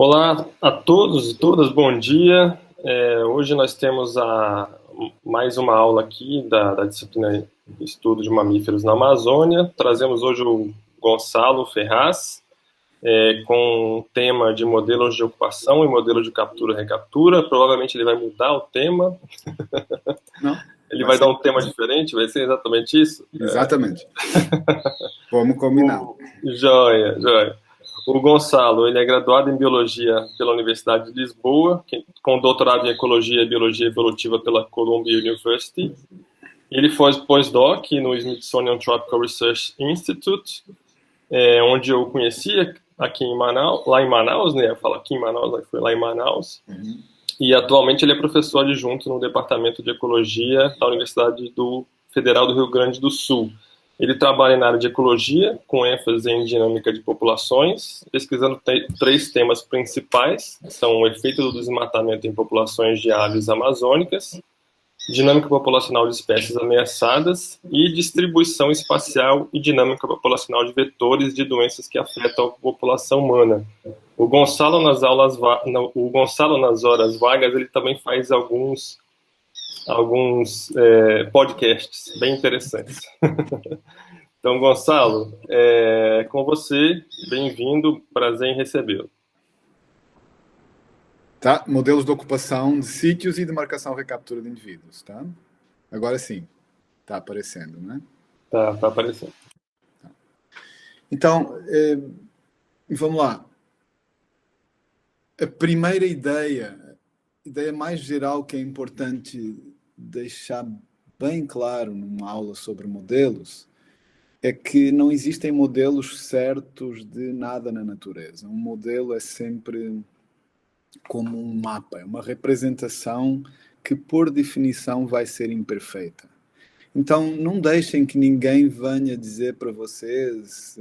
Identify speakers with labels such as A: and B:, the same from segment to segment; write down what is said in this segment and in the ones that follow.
A: Olá a todos e todas, bom dia. Hoje nós temos mais uma aula aqui da disciplina Estudo de Mamíferos na Amazônia. Trazemos hoje o Gonçalo Ferraz, com o tema de modelos de ocupação e modelos de captura-recaptura. Provavelmente ele vai mudar o tema.
B: Não?
A: Ele vai dar um tema diferente, vai ser exatamente isso?
B: Exatamente. Vamos combinar.
A: Joia, joia. O Gonçalo, ele é graduado em Biologia pela Universidade de Lisboa, com doutorado em Ecologia e Biologia Evolutiva pela Columbia University. Ele foi pós-doc no Smithsonian Tropical Research Institute, onde eu conhecia aqui em Manaus, lá em Manaus, né? Eu falo aqui em Manaus, mas foi lá em Manaus.
B: Uhum.
A: E atualmente ele é professor adjunto no Departamento de Ecologia da Universidade Federal do Rio Grande do Sul. Ele trabalha na área de ecologia, com ênfase em dinâmica de populações, pesquisando três temas principais, que são o efeito do desmatamento em populações de aves amazônicas, dinâmica populacional de espécies ameaçadas e distribuição espacial e dinâmica populacional de vetores de doenças que afetam a população humana. O Gonçalo, nas horas vagas, ele também faz alguns podcasts bem interessantes. Então, Gonçalo, com você, bem-vindo, prazer em recebê-lo.
B: Tá, modelos de ocupação de sítios e de marcação-recaptura de indivíduos, tá? Agora sim, tá aparecendo, né?
A: Tá aparecendo.
B: Tá. Então, vamos lá. A primeira ideia mais geral que é importante deixar bem claro numa aula sobre modelos é que não existem modelos certos de nada na natureza. Um modelo é sempre como um mapa, é uma representação que, por definição, vai ser imperfeita. Então, não deixem que ninguém venha dizer para vocês,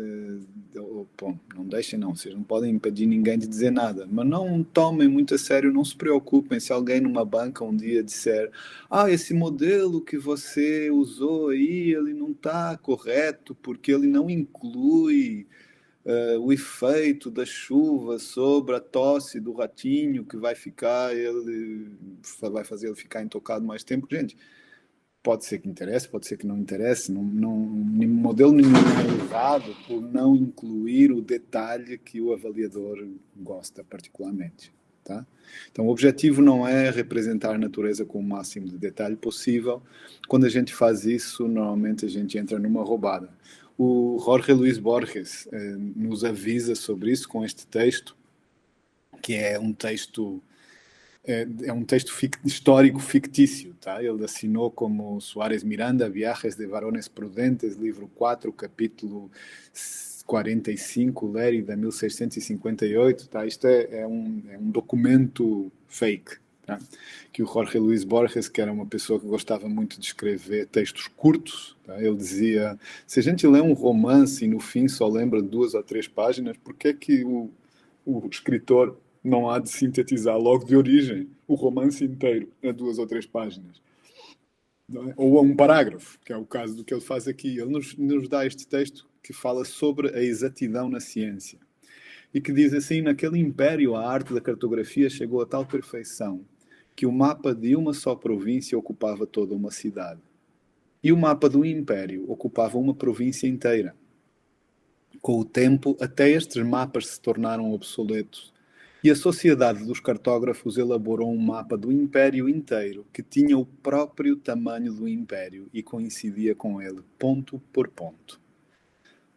B: bom, não deixem não, vocês não podem impedir ninguém de dizer nada, mas não tomem muito a sério, não se preocupem se alguém numa banca um dia disser esse modelo que você usou aí, ele não está correto, porque ele não inclui o efeito da chuva sobre a tosse do ratinho que vai fazer ele ficar intocado mais tempo. Gente, pode ser que interesse, pode ser que não interesse, modelo nenhum é errado por não incluir o detalhe que o avaliador gosta particularmente. Tá? Então, o objetivo não é representar a natureza com o máximo de detalhe possível. Quando a gente faz isso, normalmente a gente entra numa roubada. O Jorge Luis Borges nos avisa sobre isso com este texto, que é um texto histórico fictício, tá? Ele assinou como Soares Miranda, Viajes de Varones Prudentes, livro 4, capítulo 45, Lérida, 1658, tá? Isto é um documento fake, tá? Que o Jorge Luis Borges, que era uma pessoa que gostava muito de escrever textos curtos, tá? Ele dizia, se a gente lê um romance e no fim só lembra 2 ou 3 páginas, por que é que o escritor não há de sintetizar logo de origem o romance inteiro a 2 ou 3 páginas? Não é? Ou a um parágrafo, que é o caso do que ele faz aqui. Ele nos dá este texto que fala sobre a exatidão na ciência. E que diz assim, naquele império a arte da cartografia chegou a tal perfeição que o mapa de uma só província ocupava toda uma cidade. E o mapa do império ocupava uma província inteira. Com o tempo, até estes mapas se tornaram obsoletos. E a Sociedade dos Cartógrafos elaborou um mapa do Império inteiro, que tinha o próprio tamanho do Império e coincidia com ele, ponto por ponto.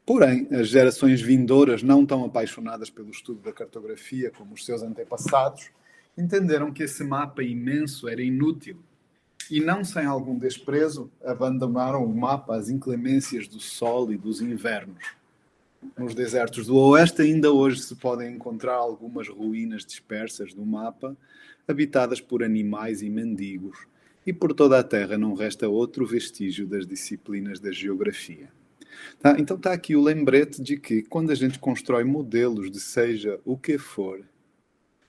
B: Porém, as gerações vindouras, não tão apaixonadas pelo estudo da cartografia como os seus antepassados, entenderam que esse mapa imenso era inútil e, não sem algum desprezo, abandonaram o mapa às inclemências do sol e dos invernos. Nos desertos do oeste ainda hoje se podem encontrar algumas ruínas dispersas do mapa, habitadas por animais e mendigos, e por toda a terra não resta outro vestígio das disciplinas da geografia. Tá? Então está aqui o lembrete de que quando a gente constrói modelos de seja o que for,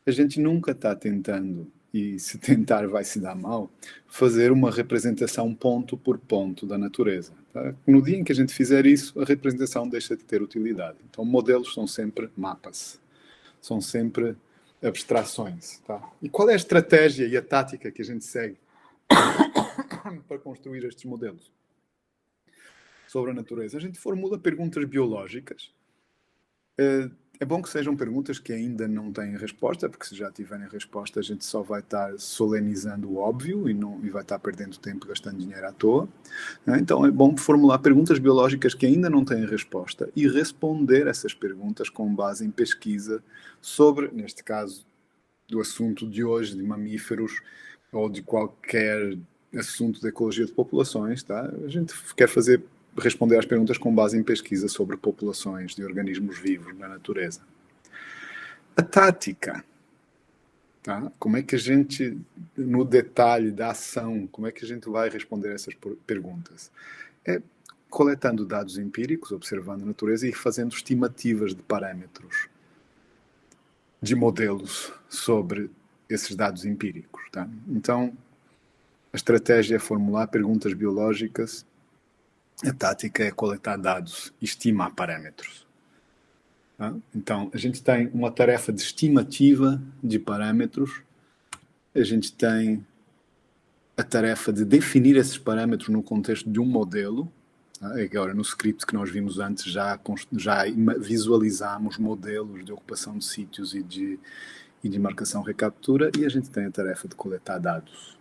B: a gente nunca está tentando, e se tentar vai se dar mal, fazer uma representação ponto por ponto da natureza. Tá? No dia em que a gente fizer isso, a representação deixa de ter utilidade. Então, modelos são sempre mapas. São sempre abstrações. Tá? E qual é a estratégia e a tática que a gente segue para construir estes modelos sobre a natureza? A gente formula perguntas biológicas. É bom que sejam perguntas que ainda não têm resposta, porque se já tiverem resposta, a gente só vai estar solenizando o óbvio e vai estar perdendo tempo gastando dinheiro à toa. Então é bom formular perguntas biológicas que ainda não têm resposta e responder essas perguntas com base em pesquisa sobre, neste caso, do assunto de hoje, de mamíferos ou de qualquer assunto de ecologia de populações. Tá? A gente quer responder às perguntas com base em pesquisa sobre populações de organismos vivos na natureza. A tática, tá? Como é que a gente, no detalhe da ação, como é que a gente vai responder essas perguntas? É coletando dados empíricos, observando a natureza e fazendo estimativas de parâmetros, de modelos sobre esses dados empíricos. Tá? Então, a estratégia é formular perguntas biológicas. A tática é coletar dados e estimar parâmetros. Tá? Então, a gente tem uma tarefa de estimativa de parâmetros, a gente tem a tarefa de definir esses parâmetros no contexto de um modelo. Tá? Agora, no script que nós vimos antes, já visualizamos modelos de ocupação de sítios e de marcação-recaptura, e a gente tem a tarefa de coletar dados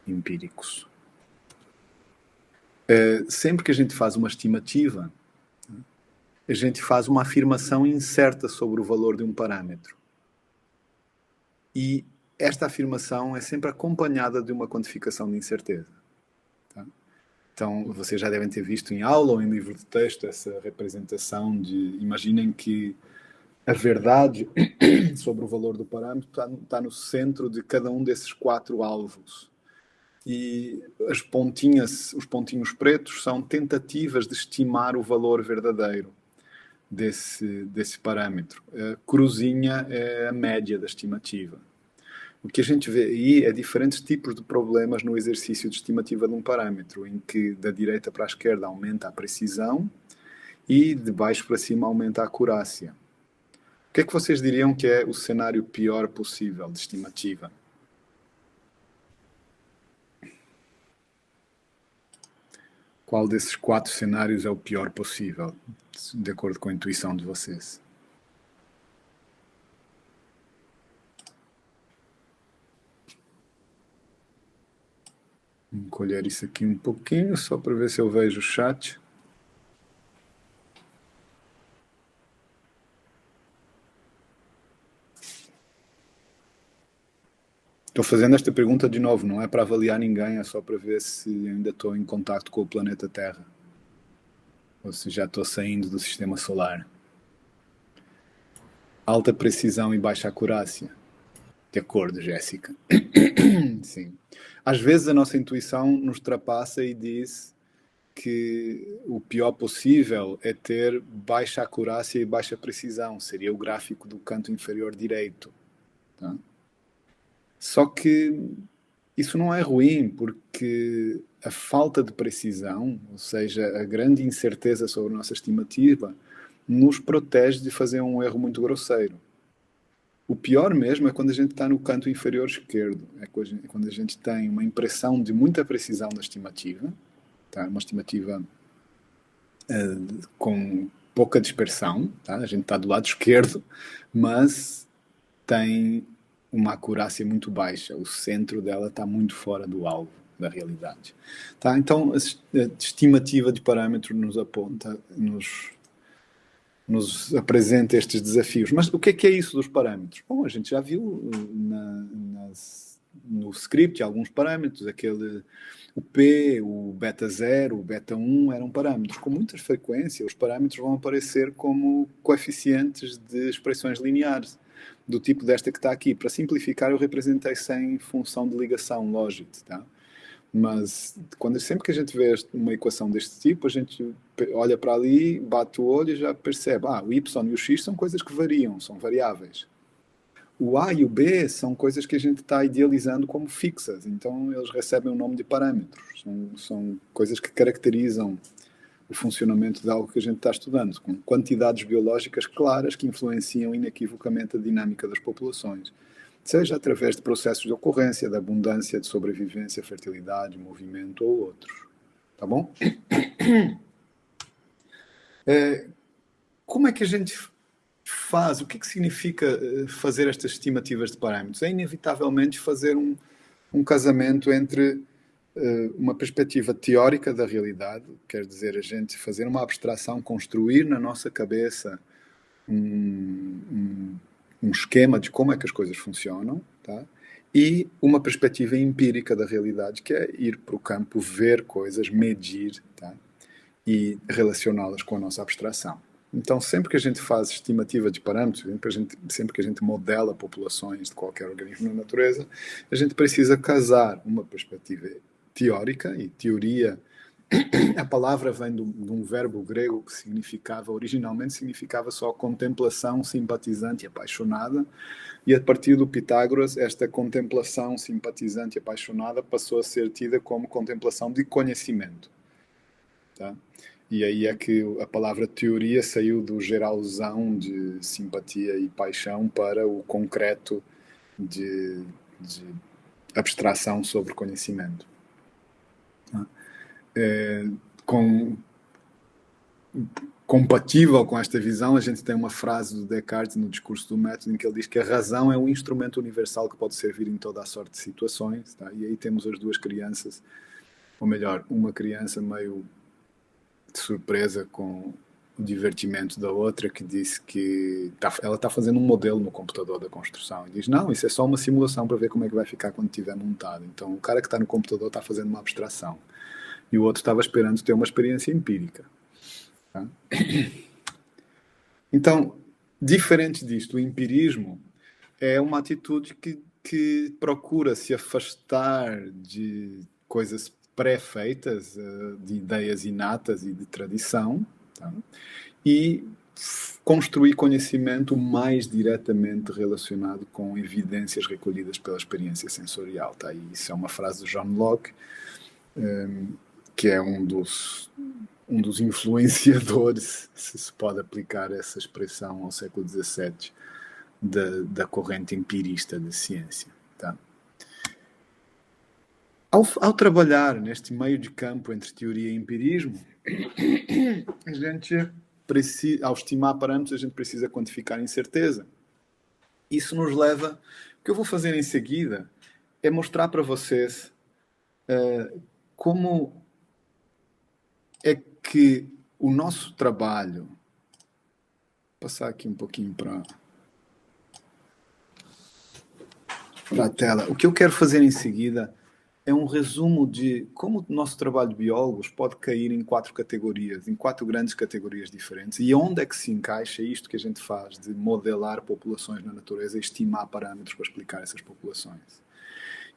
B: empíricos. Sempre que a gente faz uma estimativa, a gente faz uma afirmação incerta sobre o valor de um parâmetro. E esta afirmação é sempre acompanhada de uma quantificação de incerteza. Tá? Então, vocês já devem ter visto em aula ou em livro de texto essa representação de... Imaginem que a verdade sobre o valor do parâmetro está no centro de cada um desses 4 alvos. E os pontinhos pretos são tentativas de estimar o valor verdadeiro desse parâmetro. A cruzinha é a média da estimativa. O que a gente vê aí é diferentes tipos de problemas no exercício de estimativa de um parâmetro, em que da direita para a esquerda aumenta a precisão e de baixo para cima aumenta a acurácia. O que é que vocês diriam que é o cenário pior possível de estimativa? Qual desses 4 cenários é o pior possível, de acordo com a intuição de vocês? Vou encolher isso aqui um pouquinho, só para ver se eu vejo o chat. Estou fazendo esta pergunta de novo, não é para avaliar ninguém, é só para ver se ainda estou em contato com o planeta Terra. Ou se já estou saindo do sistema solar. Alta precisão e baixa acurácia. De acordo, Jéssica. Sim. Às vezes a nossa intuição nos ultrapassa e diz que o pior possível é ter baixa acurácia e baixa precisão. Seria o gráfico do canto inferior direito. Tá? Só que isso não é ruim, porque a falta de precisão, ou seja, a grande incerteza sobre a nossa estimativa, nos protege de fazer um erro muito grosseiro. O pior mesmo é quando a gente está no canto inferior esquerdo. É quando a gente tem uma impressão de muita precisão da estimativa, tá? Uma estimativa com pouca dispersão, tá? A gente está do lado esquerdo, mas tem uma acurácia muito baixa. O centro dela está muito fora do alvo da realidade. Tá? Então, a estimativa de parâmetros nos aponta, nos apresenta estes desafios. Mas o que é isso dos parâmetros? Bom, a gente já viu no script alguns parâmetros, o P, o beta 0, o beta 1 eram parâmetros. Com muita frequência, os parâmetros vão aparecer como coeficientes de expressões lineares, do tipo desta que está aqui. Para simplificar, eu representei sem função de ligação, logit, tá? Mas sempre que a gente vê uma equação deste tipo, a gente olha para ali, bate o olho e já percebe, o y e o x são coisas que variam, são variáveis. O a e o b são coisas que a gente está idealizando como fixas, então eles recebem o nome de parâmetros. São coisas que caracterizam o funcionamento de algo que a gente está estudando, com quantidades biológicas claras que influenciam inequivocamente a dinâmica das populações, seja através de processos de ocorrência, de abundância, de sobrevivência, fertilidade, movimento ou outros. Tá bom? Como é que a gente faz? O que significa fazer estas estimativas de parâmetros? É inevitavelmente fazer um casamento entre uma perspectiva teórica da realidade, quer dizer, a gente fazer uma abstração, construir na nossa cabeça um esquema de como é que as coisas funcionam, tá? E uma perspectiva empírica da realidade, que é ir para o campo, ver coisas, medir, tá? E relacioná-las com a nossa abstração. Então, sempre que a gente faz estimativa de parâmetros, sempre que a gente modela populações de qualquer organismo na natureza, a gente precisa casar uma perspectiva teórica, e teoria, a palavra vem de um verbo grego que originalmente significava só contemplação simpatizante e apaixonada, e a partir do Pitágoras, esta contemplação simpatizante e apaixonada passou a ser tida como contemplação de conhecimento. Tá? E aí é que a palavra teoria saiu do geralzão de simpatia e paixão para o concreto de abstração sobre conhecimento. Compatível com esta visão, a gente tem uma frase do Descartes no Discurso do Método, em que ele diz que a razão é um instrumento universal que pode servir em toda a sorte de situações. Tá? E aí temos as duas crianças, ou melhor, uma criança meio de surpresa com o divertimento da outra, que disse que ela está fazendo um modelo no computador da construção, e diz, não, isso é só uma simulação para ver como é que vai ficar quando estiver montado. Então o cara que está no computador está fazendo uma abstração, e o outro estava esperando ter uma experiência empírica. Tá? Então, diferente disto, o empirismo é uma atitude que procura se afastar de coisas pré-feitas, de ideias inatas e de tradição, tá? E construir conhecimento mais diretamente relacionado com evidências recolhidas pela experiência sensorial. Tá? E isso é uma frase de John Locke, que é um dos influenciadores, se pode aplicar essa expressão ao século XVII, da corrente empirista da ciência. Tá? Ao trabalhar neste meio de campo entre teoria e empirismo, a gente ao estimar parâmetros, a gente precisa quantificar incerteza. Isso nos leva... O que eu vou fazer em seguida é mostrar para vocês como é que o nosso trabalho... Vou passar aqui um pouquinho para a tela. O que eu quero fazer em seguida é um resumo de como o nosso trabalho de biólogos pode cair em 4 categorias, em 4 grandes categorias diferentes, e onde é que se encaixa isto que a gente faz de modelar populações na natureza e estimar parâmetros para explicar essas populações.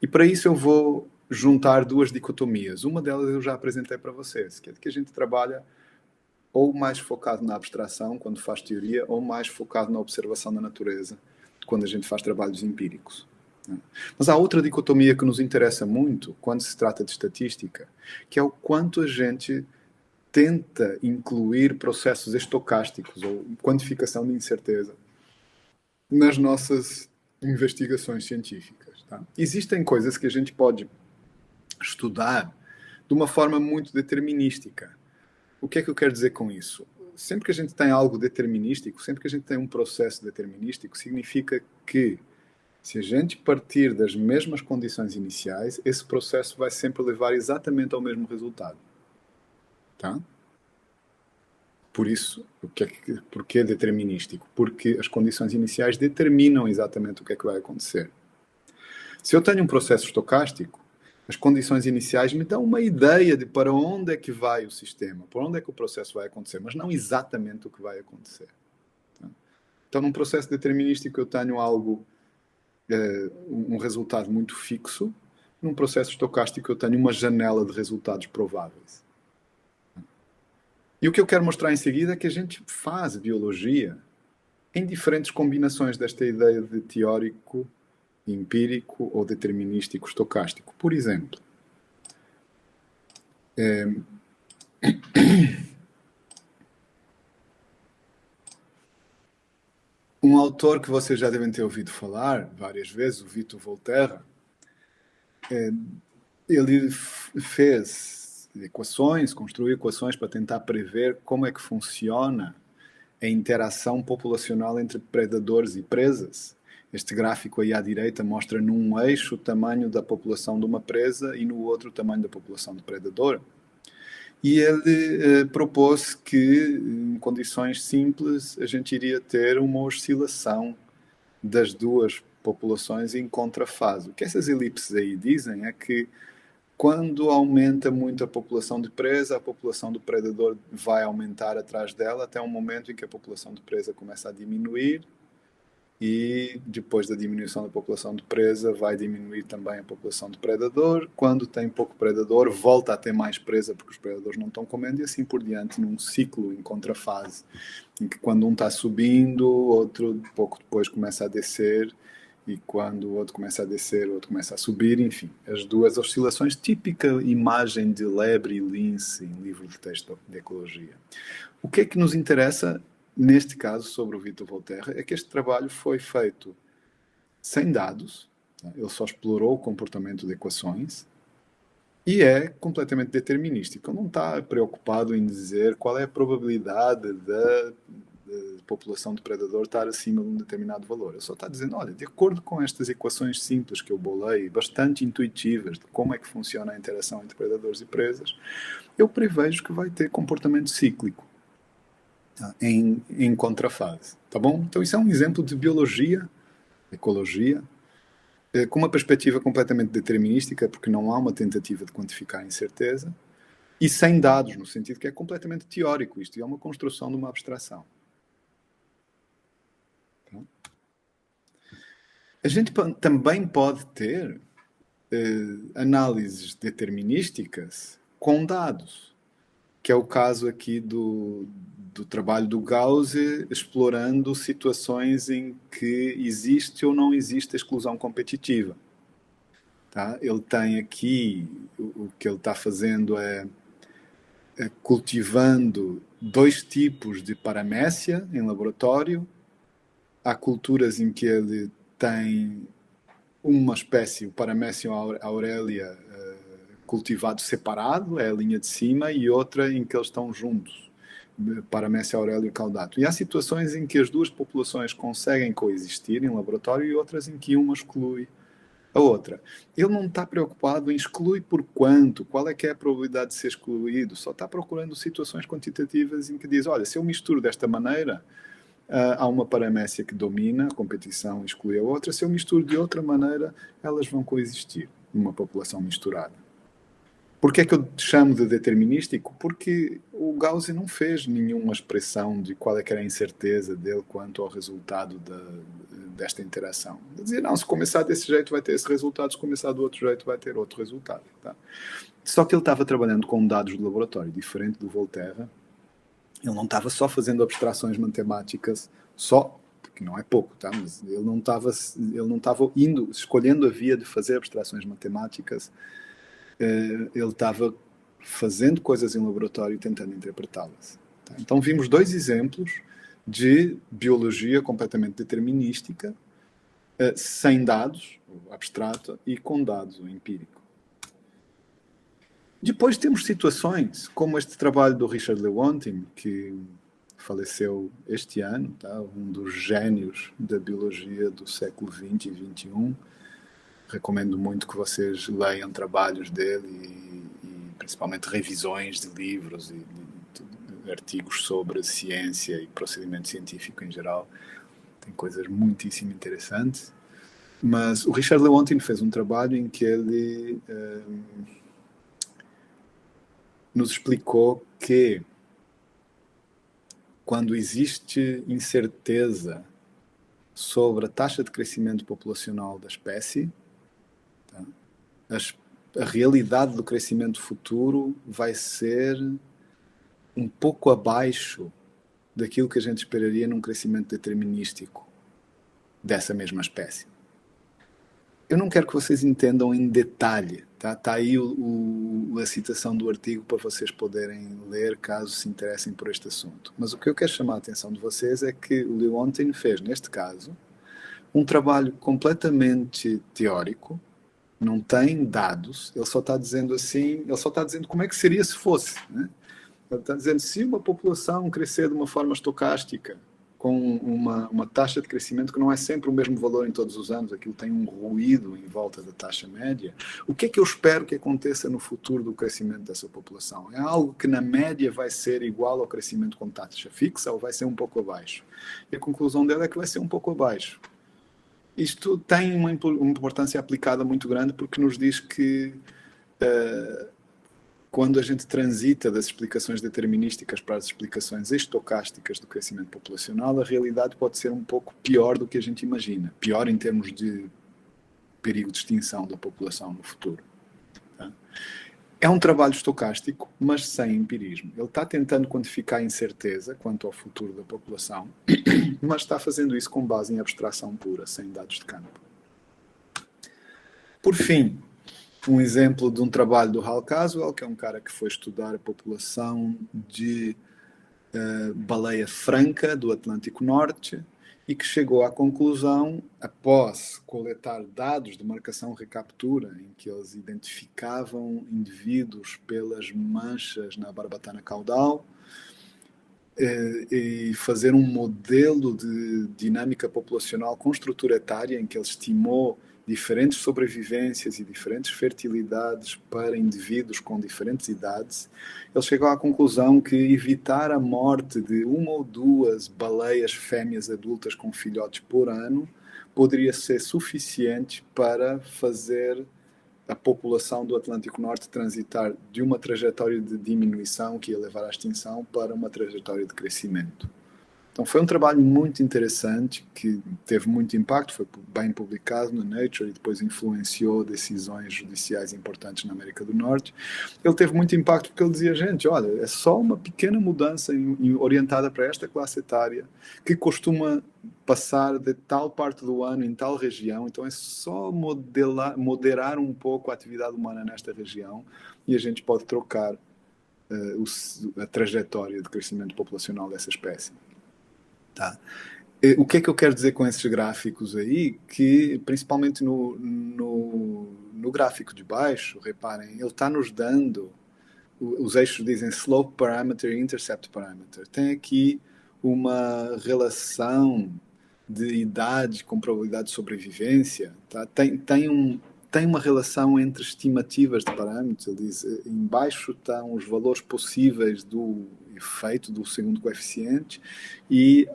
B: E para isso eu vou juntar 2 dicotomias. Uma delas eu já apresentei para vocês, que é de que a gente trabalha ou mais focado na abstração, quando faz teoria, ou mais focado na observação da natureza, quando a gente faz trabalhos empíricos. Mas há outra dicotomia que nos interessa muito quando se trata de estatística, que é o quanto a gente tenta incluir processos estocásticos ou quantificação de incerteza nas nossas investigações científicas. Tá? Existem coisas que a gente pode estudar de uma forma muito determinística. O que é que eu quero dizer com isso? Sempre que a gente tem algo determinístico, sempre que a gente tem um processo determinístico, significa que se a gente partir das mesmas condições iniciais, esse processo vai sempre levar exatamente ao mesmo resultado. Tá? Por isso, por que determinístico? Porque as condições iniciais determinam exatamente o que é que vai acontecer. Se eu tenho um processo estocástico, as condições iniciais me dão uma ideia de para onde é que vai o sistema, para onde é que o processo vai acontecer, mas não exatamente o que vai acontecer. Tá? Então, num processo determinístico, eu tenho um resultado muito fixo. Num processo estocástico eu tenho uma janela de resultados prováveis. E o que eu quero mostrar em seguida é que a gente faz biologia em diferentes combinações desta ideia de teórico, empírico ou determinístico estocástico. Por exemplo, Um autor que vocês já devem ter ouvido falar várias vezes, o Victor Voltaire, ele fez equações, construiu equações para tentar prever como é que funciona a interação populacional entre predadores e presas. Este gráfico aí à direita mostra num eixo o tamanho da população de uma presa e no outro o tamanho da população de predador. E ele propôs que, em condições simples, a gente iria ter uma oscilação das duas populações em contrafase. O que essas elipses aí dizem é que quando aumenta muito a população de presa, a população do predador vai aumentar atrás dela até um momento em que a população de presa começa a diminuir e depois da diminuição da população de presa vai diminuir também a população de predador. Quando tem pouco predador, volta a ter mais presa porque os predadores não estão comendo e assim por diante, num ciclo em contrafase, em que quando um está subindo, outro pouco depois começa a descer, e quando o outro começa a descer, o outro começa a subir, enfim, as duas oscilações, típica imagem de lebre e lince em livro de texto de ecologia. O que é que nos interessa, neste caso, sobre o Victor Voltaire, é que este trabalho foi feito sem dados, ele só explorou o comportamento de equações, e é completamente determinístico. Ele não está preocupado em dizer qual é a probabilidade da população de predador estar acima de um determinado valor. Ele só está dizendo, olha, de acordo com estas equações simples que eu bolei, bastante intuitivas de como é que funciona a interação entre predadores e presas, eu prevejo que vai ter comportamento cíclico em contrafase. Tá bom? Então isso é um exemplo de biologia, ecologia, com uma perspectiva completamente determinística, porque não há uma tentativa de quantificar a incerteza, e sem dados, no sentido que é completamente teórico isto, e é uma construção de uma abstração. A gente também pode ter análises determinísticas com dados, que é o caso aqui do trabalho do Gauss, explorando situações em que existe ou não existe exclusão competitiva. Tá? Ele tem aqui, o que ele está fazendo é cultivando dois tipos de paramécia em laboratório. Há culturas em que ele tem uma espécie, o Paramécia aurelia, cultivado separado, é a linha de cima, e outra em que eles estão juntos, Paramécia aurelia caudato. E há situações em que as duas populações conseguem coexistir em laboratório e outras em que uma exclui a outra. Ele não está preocupado em excluir por quanto, qual é que é a probabilidade de ser excluído, só está procurando situações quantitativas em que diz, olha, se eu misturo desta maneira, há uma paramécia que domina a competição e exclui a outra. Se eu misturo de outra maneira, elas vão coexistir numa população misturada. Por que é que eu chamo de determinístico? Porque o Gauss não fez nenhuma expressão de qual é que era a incerteza dele quanto ao resultado desta interação. Ele dizia, não, se começar desse jeito vai ter esse resultado, se começar do outro jeito vai ter outro resultado. Tá? Só que ele estava trabalhando com dados de laboratório, diferente do Voltaire. Ele não estava só fazendo abstrações matemáticas, só, porque não é pouco, tá? Mas ele não estava escolhendo a via de fazer abstrações matemáticas, ele estava fazendo coisas em laboratório e tentando interpretá-las. Tá? Então vimos dois exemplos de biologia completamente determinística, sem dados, abstrata, e com dados, o empírico. Depois temos situações como este trabalho do Richard Lewontin, que faleceu este ano, tá? Um dos gênios da biologia do século XX e XXI. Recomendo muito que vocês leiam trabalhos dele e principalmente revisões de livros e de artigos sobre ciência e procedimento científico em geral. Tem coisas muitíssimo interessantes. Mas o Richard Lewontin fez um trabalho em que ele nos explicou que quando existe incerteza sobre a taxa de crescimento populacional da espécie, tá, a realidade do crescimento futuro vai ser um pouco abaixo daquilo que a gente esperaria num crescimento determinístico dessa mesma espécie. Eu não quero que vocês entendam em detalhe, Tá aí a citação do artigo para vocês poderem ler, caso se interessem por este assunto. Mas o que eu quero chamar a atenção de vocês é que o Lewontin fez, neste caso, um trabalho completamente teórico, não tem dados, ele só está dizendo assim, ele só está dizendo como é que seria se fosse, né? Ele está dizendo, se uma população crescer de uma forma estocástica, com uma taxa de crescimento que não é sempre o mesmo valor em todos os anos, aquilo tem um ruído em volta da taxa média, o que é que eu espero que aconteça no futuro do crescimento dessa população? É algo que na média vai ser igual ao crescimento com taxa fixa ou vai ser um pouco abaixo? E a conclusão dele é que vai ser um pouco abaixo. Isto tem uma importância aplicada muito grande porque nos diz que quando a gente transita das explicações determinísticas para as explicações estocásticas do crescimento populacional, a realidade pode ser um pouco pior do que a gente imagina. Pior em termos de perigo de extinção da população no futuro. Tá? É um trabalho estocástico, mas sem empirismo. Ele está tentando quantificar a incerteza quanto ao futuro da população, mas está fazendo isso com base em abstração pura, sem dados de campo. Por fim, um exemplo de um trabalho do Hal Caswell, que é um cara que foi estudar a população de baleia franca do Atlântico Norte e que chegou à conclusão, após coletar dados de marcação-recaptura, em que eles identificavam indivíduos pelas manchas na barbatana caudal, e fazer um modelo de dinâmica populacional com estrutura etária, em que ele estimou diferentes sobrevivências e diferentes fertilidades para indivíduos com diferentes idades, ele chegou à conclusão que evitar a morte de uma ou duas baleias fêmeas adultas com filhotes por ano poderia ser suficiente para fazer a população do Atlântico Norte transitar de uma trajetória de diminuição que ia levar à extinção para uma trajetória de crescimento. Então foi um trabalho muito interessante que teve muito impacto, foi bem publicado no Nature e depois influenciou decisões judiciais importantes na América do Norte. Ele teve muito impacto porque ele dizia, gente, olha, é só uma pequena mudança orientada para esta classe etária que costuma passar de tal parte do ano em tal região, então é só moderar um pouco a atividade humana nesta região e a gente pode trocar a trajetória de crescimento populacional dessa espécie. Tá. O que é que eu quero dizer com esses gráficos aí? Que, principalmente no gráfico de baixo, reparem, ele está nos dando, os eixos dizem slope parameter e intercept parameter. Tem aqui uma relação de idade com probabilidade de sobrevivência. Tá? Tem uma relação entre estimativas de parâmetros. Ele diz, embaixo estão os valores possíveis do efeito do segundo coeficiente e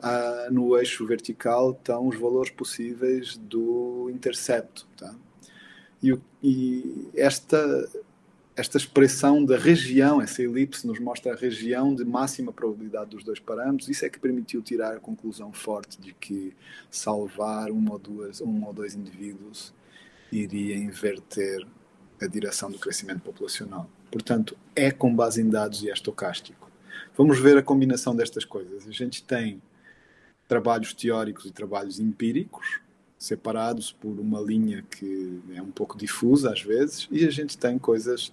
B: no eixo vertical estão os valores possíveis do intercepto. Tá? E esta expressão da região, essa elipse nos mostra a região de máxima probabilidade dos dois parâmetros. Isso é que permitiu tirar a conclusão forte de que salvar um ou dois indivíduos iria inverter a direção do crescimento populacional. Portanto, é com base em dados e é estocástico. Vamos ver a combinação destas coisas. A gente tem trabalhos teóricos e trabalhos empíricos, separados por uma linha que é um pouco difusa às vezes, e a gente tem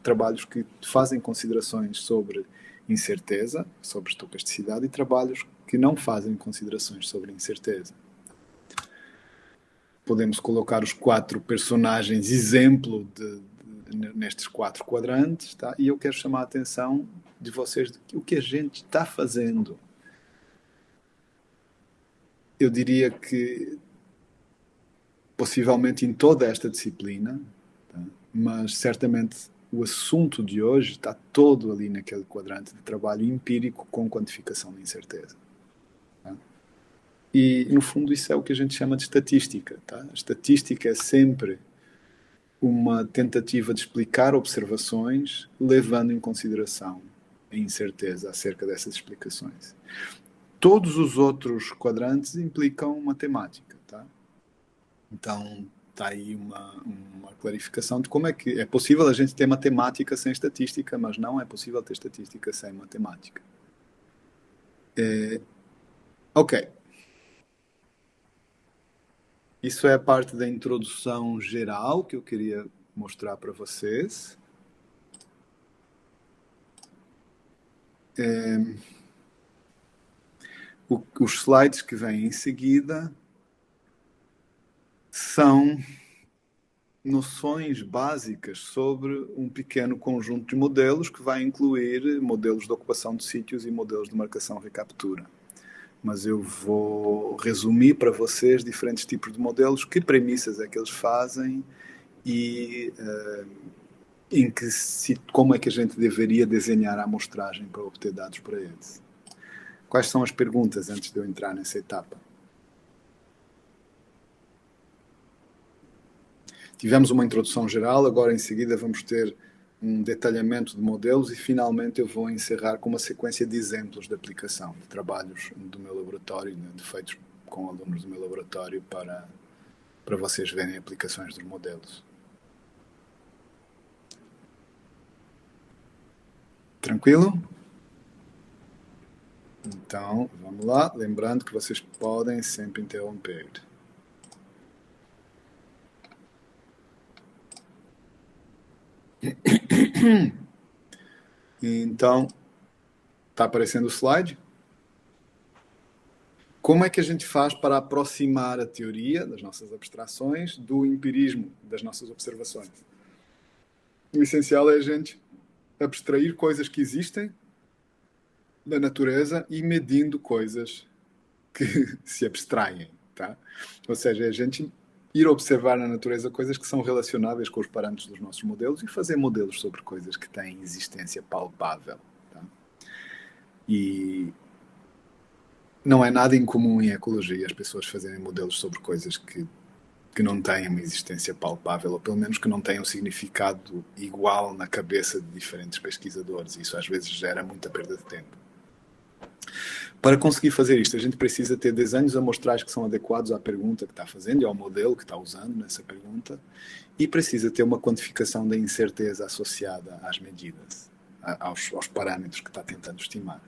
B: trabalhos que fazem considerações sobre incerteza, sobre estocasticidade, e trabalhos que não fazem considerações sobre incerteza. Podemos colocar os 4 personagens exemplo nestes 4 quadrantes, tá? E eu quero chamar a atenção de vocês de o que a gente está fazendo. Eu diria que possivelmente em toda esta disciplina, tá? Mas certamente o assunto de hoje está todo ali naquele quadrante de trabalho empírico com quantificação de incerteza. Tá? E, no fundo, isso é o que a gente chama de estatística. Tá? A estatística é sempre uma tentativa de explicar observações levando em consideração a incerteza acerca dessas explicações. Todos os outros quadrantes implicam matemática. Tá? Então, está aí uma clarificação de como é que é possível a gente ter matemática sem estatística, mas não é possível ter estatística sem matemática. Ok. Isso é a parte da introdução geral que eu queria mostrar para vocês. Os slides que vêm em seguida são noções básicas sobre um pequeno conjunto de modelos que vai incluir modelos de ocupação de sítios e modelos de marcação-recaptura. Mas eu vou resumir para vocês diferentes tipos de modelos, que premissas é que eles fazem e como é que a gente deveria desenhar a amostragem para obter dados para eles. Quais são as perguntas antes de eu entrar nessa etapa? Tivemos uma introdução geral, agora em seguida vamos ter um detalhamento de modelos e finalmente eu vou encerrar com uma sequência de exemplos de aplicação, de trabalhos do meu laboratório, feitos com alunos do meu laboratório para vocês verem aplicações dos modelos. Tranquilo? Então, vamos lá. Lembrando que vocês podem sempre interromper. Então, está aparecendo o slide? Como é que a gente faz para aproximar a teoria das nossas abstrações do empirismo das nossas observações? O essencial é a gente abstrair coisas que existem da natureza e medindo coisas que se abstraem, tá? Ou seja, é a gente ir observar na natureza coisas que são relacionáveis com os parâmetros dos nossos modelos e fazer modelos sobre coisas que têm existência palpável, tá? E não é nada incomum em ecologia as pessoas fazerem modelos sobre coisas que não têm uma existência palpável, ou pelo menos que não têm um significado igual na cabeça de diferentes pesquisadores. Isso às vezes gera muita perda de tempo. Para conseguir fazer isto, a gente precisa ter desenhos amostrais que são adequados à pergunta que está fazendo e ao modelo que está usando nessa pergunta, e precisa ter uma quantificação da incerteza associada às medidas, aos parâmetros que está tentando estimar.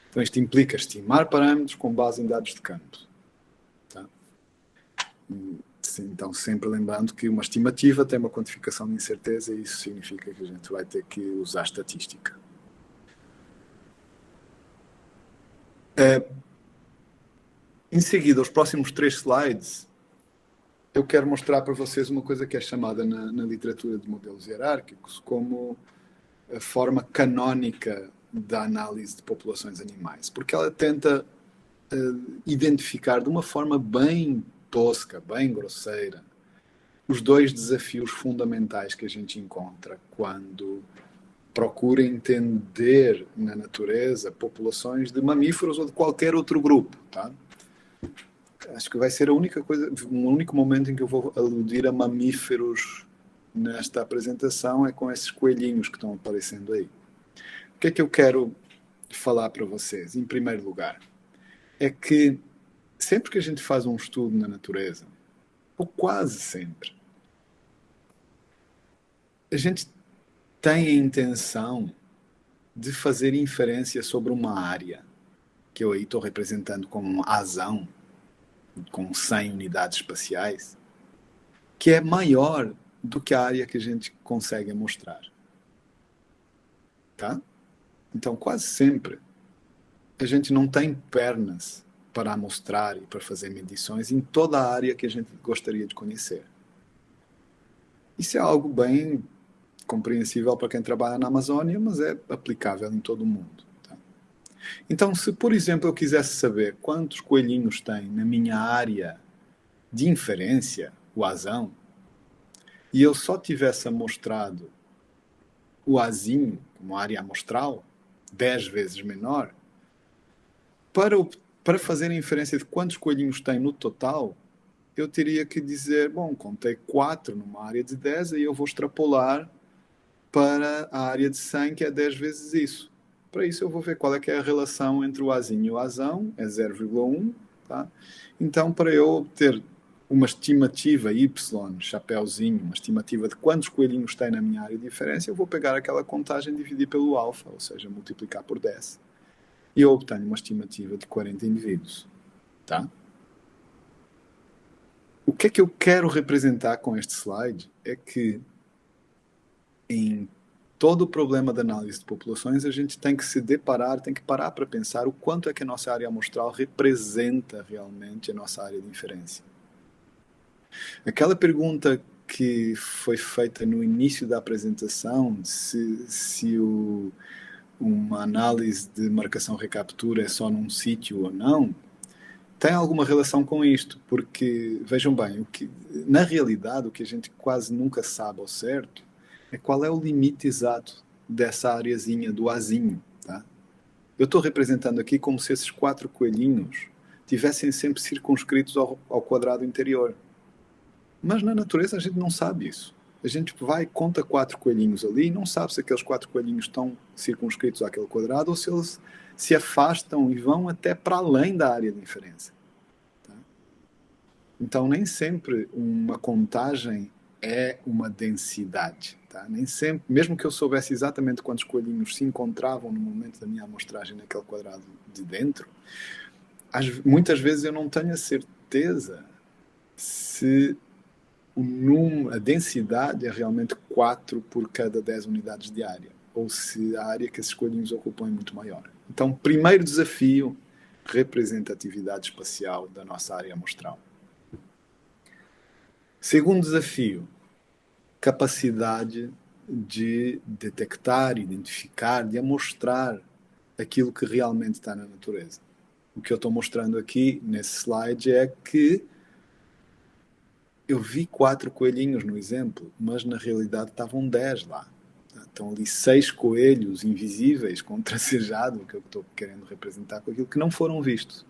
B: Então isto implica estimar parâmetros com base em dados de campo. Tá? Então, sempre lembrando que uma estimativa tem uma quantificação de incerteza e isso significa que a gente vai ter que usar estatística. Em seguida, os próximos 3 slides, eu quero mostrar para vocês uma coisa que é chamada na literatura de modelos hierárquicos como a forma canónica da análise de populações animais, porque ela tenta identificar de uma forma bem tosca, bem grosseira, os 2 desafios fundamentais que a gente encontra quando procura entender na natureza populações de mamíferos ou de qualquer outro grupo, tá? Acho que vai ser a única coisa, um único momento em que eu vou aludir a mamíferos nesta apresentação é com esses coelhinhos que estão aparecendo aí. O que é que eu quero falar para vocês? Em primeiro lugar, é que sempre que a gente faz um estudo na natureza, ou quase sempre, a gente tem a intenção de fazer inferência sobre uma área, que eu aí estou representando como um azão, com 100 unidades espaciais, que é maior do que a área que a gente consegue mostrar. Tá? Então, quase sempre, a gente não tem pernas para amostrar e para fazer medições em toda a área que a gente gostaria de conhecer. Isso é algo bem compreensível para quem trabalha na Amazônia, mas é aplicável em todo o mundo. Tá? Então, se, por exemplo, eu quisesse saber quantos coelhinhos tem na minha área de inferência, o azão, e eu só tivesse amostrado o azinho, como área amostral, 10 vezes menor, para fazer a inferência de quantos coelhinhos tem no total, eu teria que dizer, bom, contei 4 numa área de 10, e eu vou extrapolar para a área de 100, que é 10 vezes isso. Para isso eu vou ver qual é que é a relação entre o azinho e o azão, é 0,1. Tá? Então, para eu obter uma estimativa Y, chapéuzinho, uma estimativa de quantos coelhinhos tem na minha área de inferência, eu vou pegar aquela contagem e dividir pelo alfa, ou seja, multiplicar por 10. E eu obtenho uma estimativa de 40 indivíduos. Tá? O que é que eu quero representar com este slide é que em todo o problema de análise de populações, a gente tem que se deparar, tem que parar para pensar o quanto é que a nossa área amostral representa realmente a nossa área de inferência. Aquela pergunta que foi feita no início da apresentação, se uma análise de marcação-recaptura é só num sítio ou não, tem alguma relação com isto, porque, vejam bem, na realidade, o que a gente quase nunca sabe ao certo é qual é o limite exato dessa areazinha do azinho. Tá? Eu estou representando aqui como se esses 4 coelhinhos tivessem sempre circunscritos ao quadrado interior. Mas na natureza a gente não sabe isso. A gente vai, conta 4 coelhinhos ali e não sabe se aqueles 4 coelhinhos estão circunscritos àquele quadrado ou se eles se afastam e vão até para além da área de inferência. Tá? Então, nem sempre uma contagem é uma densidade. Tá? Nem sempre, mesmo que eu soubesse exatamente quantos coelhinhos se encontravam no momento da minha amostragem naquele quadrado de dentro, muitas vezes eu não tenho a certeza se a densidade é realmente 4 por cada 10 unidades de área, ou se a área que esses coelhinhos ocupam é muito maior. Então, primeiro desafio, representatividade espacial da nossa área amostral. Segundo desafio, capacidade de detectar, identificar, de amostrar aquilo que realmente está na natureza. O que eu estou mostrando aqui nesse slide é que eu vi 4 coelhinhos no exemplo, mas na realidade estavam 10 lá. Estão ali 6 coelhos invisíveis com tracejado, que eu estou querendo representar com aquilo que não foram vistos.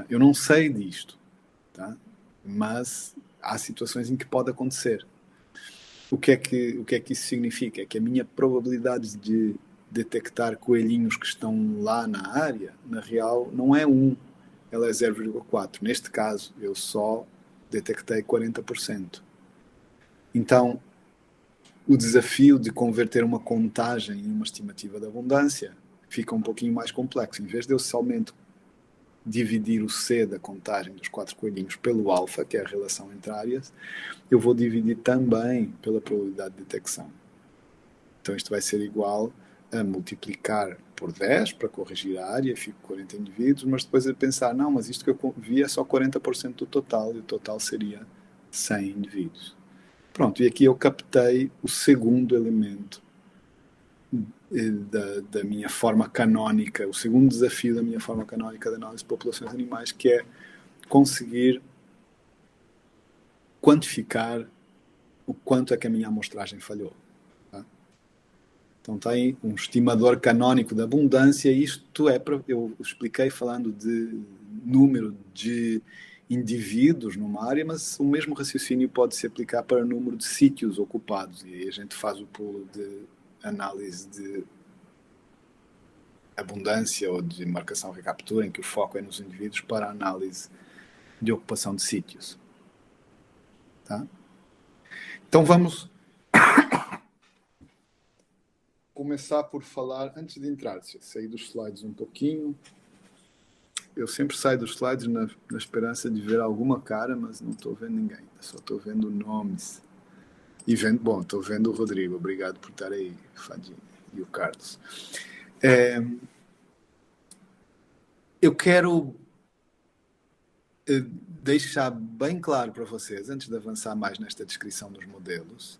B: Eu não sei disto, tá? Mas há situações em que pode acontecer. O que é que isso significa? É que a minha probabilidade de detectar coelhinhos que estão lá na área, na real, não é 1, ela é 0,4. Neste caso, eu só detectei 40%. Então, o desafio de converter uma contagem em uma estimativa de abundância fica um pouquinho mais complexo. Em vez de eu somente dividir o C da contagem dos 4 coelhinhos pelo alfa, que é a relação entre áreas, eu vou dividir também pela probabilidade de detecção. Então isto vai ser igual a multiplicar por 10 para corrigir a área, fico 40 indivíduos, mas depois a pensar, não, mas isto que eu vi é só 40% do total, e o total seria 100 indivíduos. Pronto, e aqui eu captei o segundo elemento da minha forma canónica, o segundo desafio da minha forma canónica de análise de populações animais, que é conseguir quantificar o quanto é que a minha amostragem falhou. Tá? Então tem um estimador canónico da abundância, e isto eu expliquei falando de número de indivíduos numa área, mas o mesmo raciocínio pode se aplicar para o número de sítios ocupados, e aí a gente faz o pulo de análise de abundância ou de marcação-recaptura, em que o foco é nos indivíduos, para a análise de ocupação de sítios. Tá? Então vamos começar por falar, antes de entrar, sair dos slides um pouquinho. Eu sempre saio dos slides na esperança de ver alguma cara, mas não estou vendo ninguém, só estou vendo nomes. E estou vendo o Rodrigo, obrigado por estar aí, Fadinho, e o Carlos. Eu quero deixar bem claro para vocês, antes de avançar mais nesta descrição dos modelos,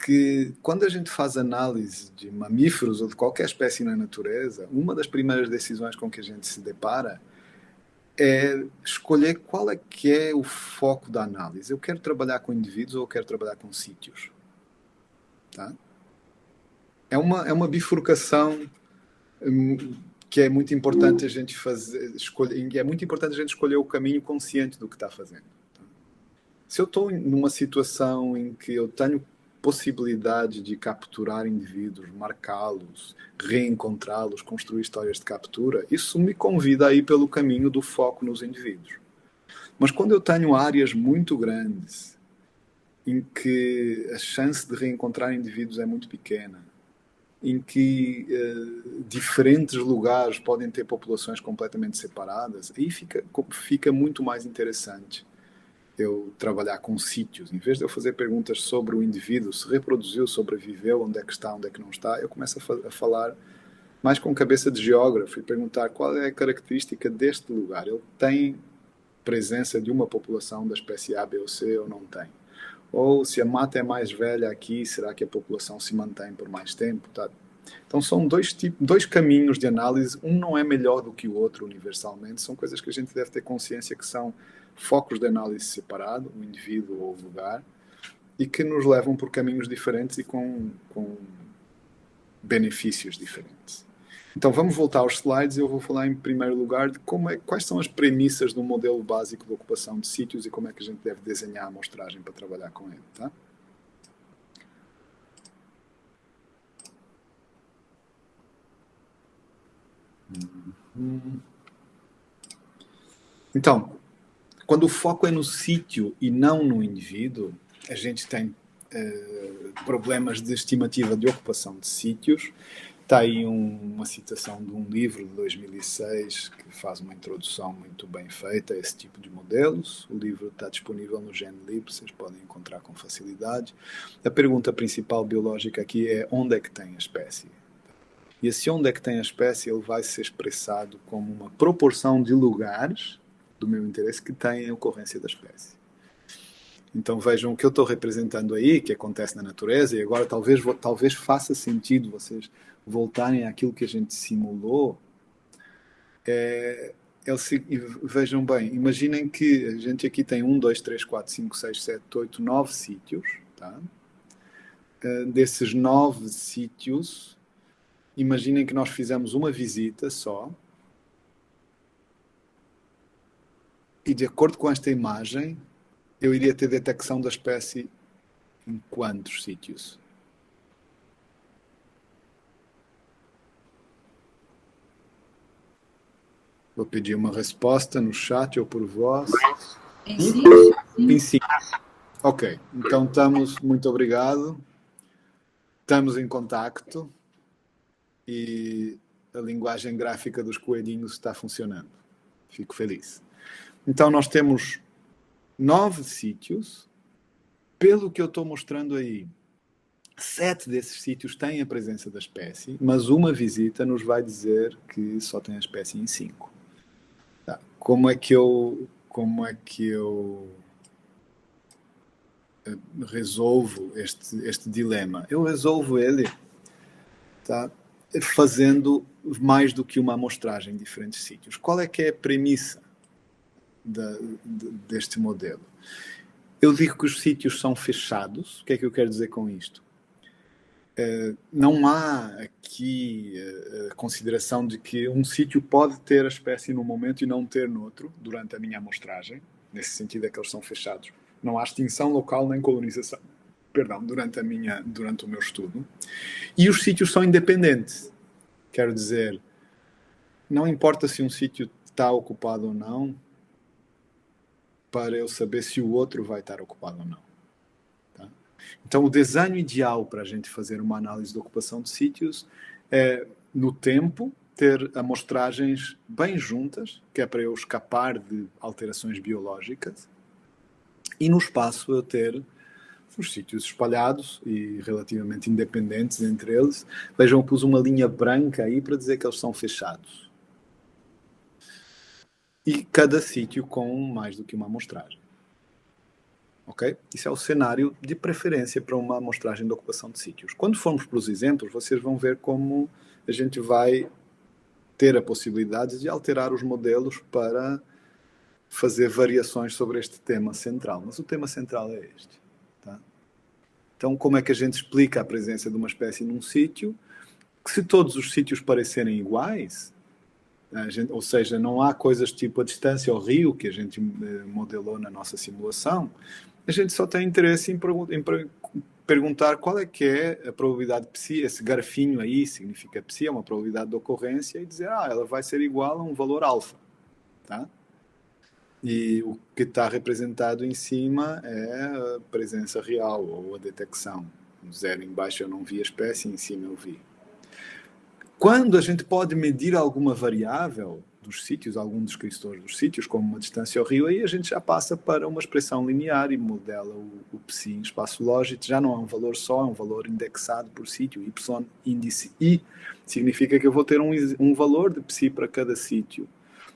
B: que quando a gente faz análise de mamíferos ou de qualquer espécie na natureza, uma das primeiras decisões com que a gente se depara é escolher qual é que é o foco da análise. Eu quero trabalhar com indivíduos ou eu quero trabalhar com sítios? Tá? É uma bifurcação que é muito importante a gente escolher, é muito importante a gente escolher o caminho consciente do que está fazendo. Tá? Se eu estou numa situação em que eu tenho possibilidade de capturar indivíduos, marcá-los, reencontrá-los, construir histórias de captura, isso me convida a ir pelo caminho do foco nos indivíduos. Mas quando eu tenho áreas muito grandes, em que a chance de reencontrar indivíduos é muito pequena, em que diferentes lugares podem ter populações completamente separadas, aí fica muito mais interessante eu trabalhar com sítios, em vez de eu fazer perguntas sobre o indivíduo, se reproduziu, sobreviveu, onde é que está, onde é que não está, eu começo a falar mais com cabeça de geógrafo e perguntar qual é a característica deste lugar. Ele tem presença de uma população da espécie A, B ou C ou não tem? Ou se a mata é mais velha aqui, será que a população se mantém por mais tempo? Tá? Então são dois caminhos de análise, um não é melhor do que o outro universalmente, são coisas que a gente deve ter consciência que são focos de análise separado, o indivíduo ou o lugar, e que nos levam por caminhos diferentes e com benefícios diferentes. Então vamos voltar aos slides e eu vou falar em primeiro lugar de quais são as premissas do modelo básico de ocupação de sítios e como é que a gente deve desenhar a amostragem para trabalhar com ele. Tá? Então, quando o foco é no sítio e não no indivíduo, a gente tem problemas de estimativa de ocupação de sítios. Está aí uma citação de um livro de 2006 que faz uma introdução muito bem feita a esse tipo de modelos. O livro está disponível no GenLib, vocês podem encontrar com facilidade. A pergunta principal biológica aqui é onde é que tem a espécie? E esse onde é que tem a espécie, ele vai ser expressado como uma proporção de lugares do meu interesse que têm a ocorrência da espécie. Então vejam o que eu estou representando aí, que acontece na natureza, e agora talvez faça sentido vocês voltarem àquilo que a gente simulou. Vejam bem, imaginem que a gente aqui tem 1, 2, 3, 4, 5, 6, 7, 8, 9 sítios. Tá? Desses 9 sítios, imaginem que nós fizemos uma visita só, e de acordo com esta imagem, eu iria ter detecção da espécie em quantos sítios? Vou pedir uma resposta no chat ou por voz.
C: Em 5.
B: Em 5. Ok, então muito obrigado. Estamos em contacto e a linguagem gráfica dos coelhinhos está funcionando. Fico feliz. Então nós temos 9 sítios. Pelo que eu estou mostrando aí, 7 desses sítios têm a presença da espécie, mas uma visita nos vai dizer que só tem a espécie em 5. Tá. Como é que eu resolvo este dilema? Eu resolvo ele, tá, fazendo mais do que uma amostragem em diferentes sítios. Qual é que é a premissa deste modelo? Eu digo que os sítios são fechados. O que é que eu quero dizer com isto? Não há aqui a consideração de que um sítio pode ter a espécie num momento e não ter no outro, durante a minha amostragem. Nesse sentido é que eles são fechados. Não há extinção local nem colonização. Durante o meu estudo. E os sítios são independentes. Quero dizer, não importa se um sítio está ocupado ou não, para eu saber se o outro vai estar ocupado ou não. Tá? Então, o desenho ideal para a gente fazer uma análise de ocupação de sítios é, no tempo, ter amostragens bem juntas, que é para eu escapar de alterações biológicas, e no espaço eu ter os sítios espalhados e relativamente independentes entre eles. Vejam, eu pus uma linha branca aí para dizer que eles são fechados. E cada sítio com mais do que uma amostragem. Ok? Isso é o cenário de preferência para uma amostragem de ocupação de sítios. Quando formos para os exemplos, vocês vão ver como a gente vai ter a possibilidade de alterar os modelos para fazer variações sobre este tema central. Mas o tema central é este. Tá? Então, como é que a gente explica a presença de uma espécie num sítio? Que se todos os sítios parecerem iguais, ou seja, não há coisas tipo a distância ao rio que a gente modelou na nossa simulação, a gente só tem interesse em perguntar qual é que é a probabilidade de psi, esse garfinho aí significa psi, é uma probabilidade de ocorrência, e dizer, ela vai ser igual a um valor alfa. Tá? E o que está representado em cima é a presença real, ou a detecção. No 0 embaixo eu não vi a espécie, em cima eu vi. Quando a gente pode medir alguma variável, dos sítios, algum descritor dos sítios, como uma distância ao rio, aí a gente já passa para uma expressão linear e modela o psi em espaço lógico. Já não é um valor só, é um valor indexado por sítio. Y índice I significa que eu vou ter um valor de psi para cada sítio,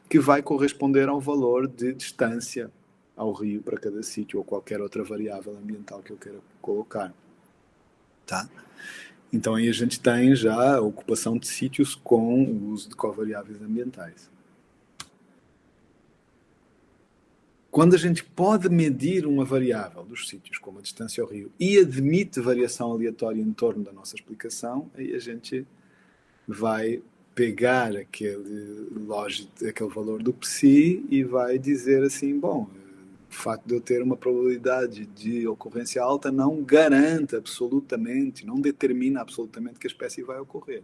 B: que vai corresponder ao valor de distância ao rio para cada sítio, ou qualquer outra variável ambiental que eu queira colocar. Tá? Então aí a gente tem já a ocupação de sítios com o uso de covariáveis ambientais. Quando a gente pode medir uma variável dos sítios, como a distância ao rio, e admite variação aleatória em torno da nossa explicação, aí a gente vai pegar aquele valor do psi e vai dizer assim, bom, o facto de eu ter uma probabilidade de ocorrência alta não garante absolutamente, não determina absolutamente que a espécie vai ocorrer.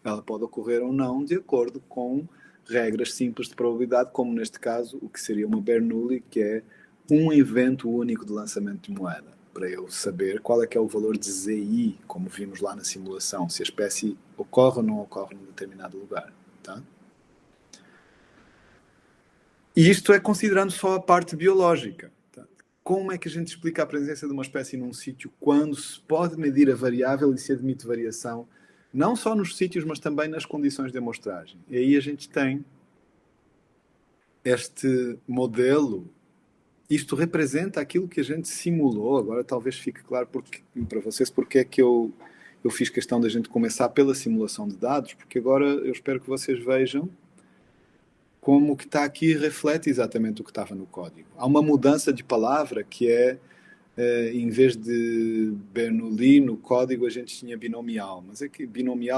B: Ela pode ocorrer ou não de acordo com regras simples de probabilidade, como neste caso o que seria uma Bernoulli, que é um evento único de lançamento de moeda, para eu saber qual é que é o valor de ZI, como vimos lá na simulação, se a espécie ocorre ou não ocorre num determinado lugar. Tá? E isto é considerando só a parte biológica. Tá? Como é que a gente explica a presença de uma espécie num sítio quando se pode medir a variável e se admite variação, não só nos sítios, mas também nas condições de amostragem? E aí a gente tem este modelo. Isto representa aquilo que a gente simulou. Agora talvez fique claro para vocês porque é que eu fiz questão da gente começar pela simulação de dados, porque agora eu espero que vocês vejam como o que está aqui reflete exatamente o que estava no código. Há uma mudança de palavra que em vez de Bernoulli, no código a gente tinha binomial, mas é que Bernoulli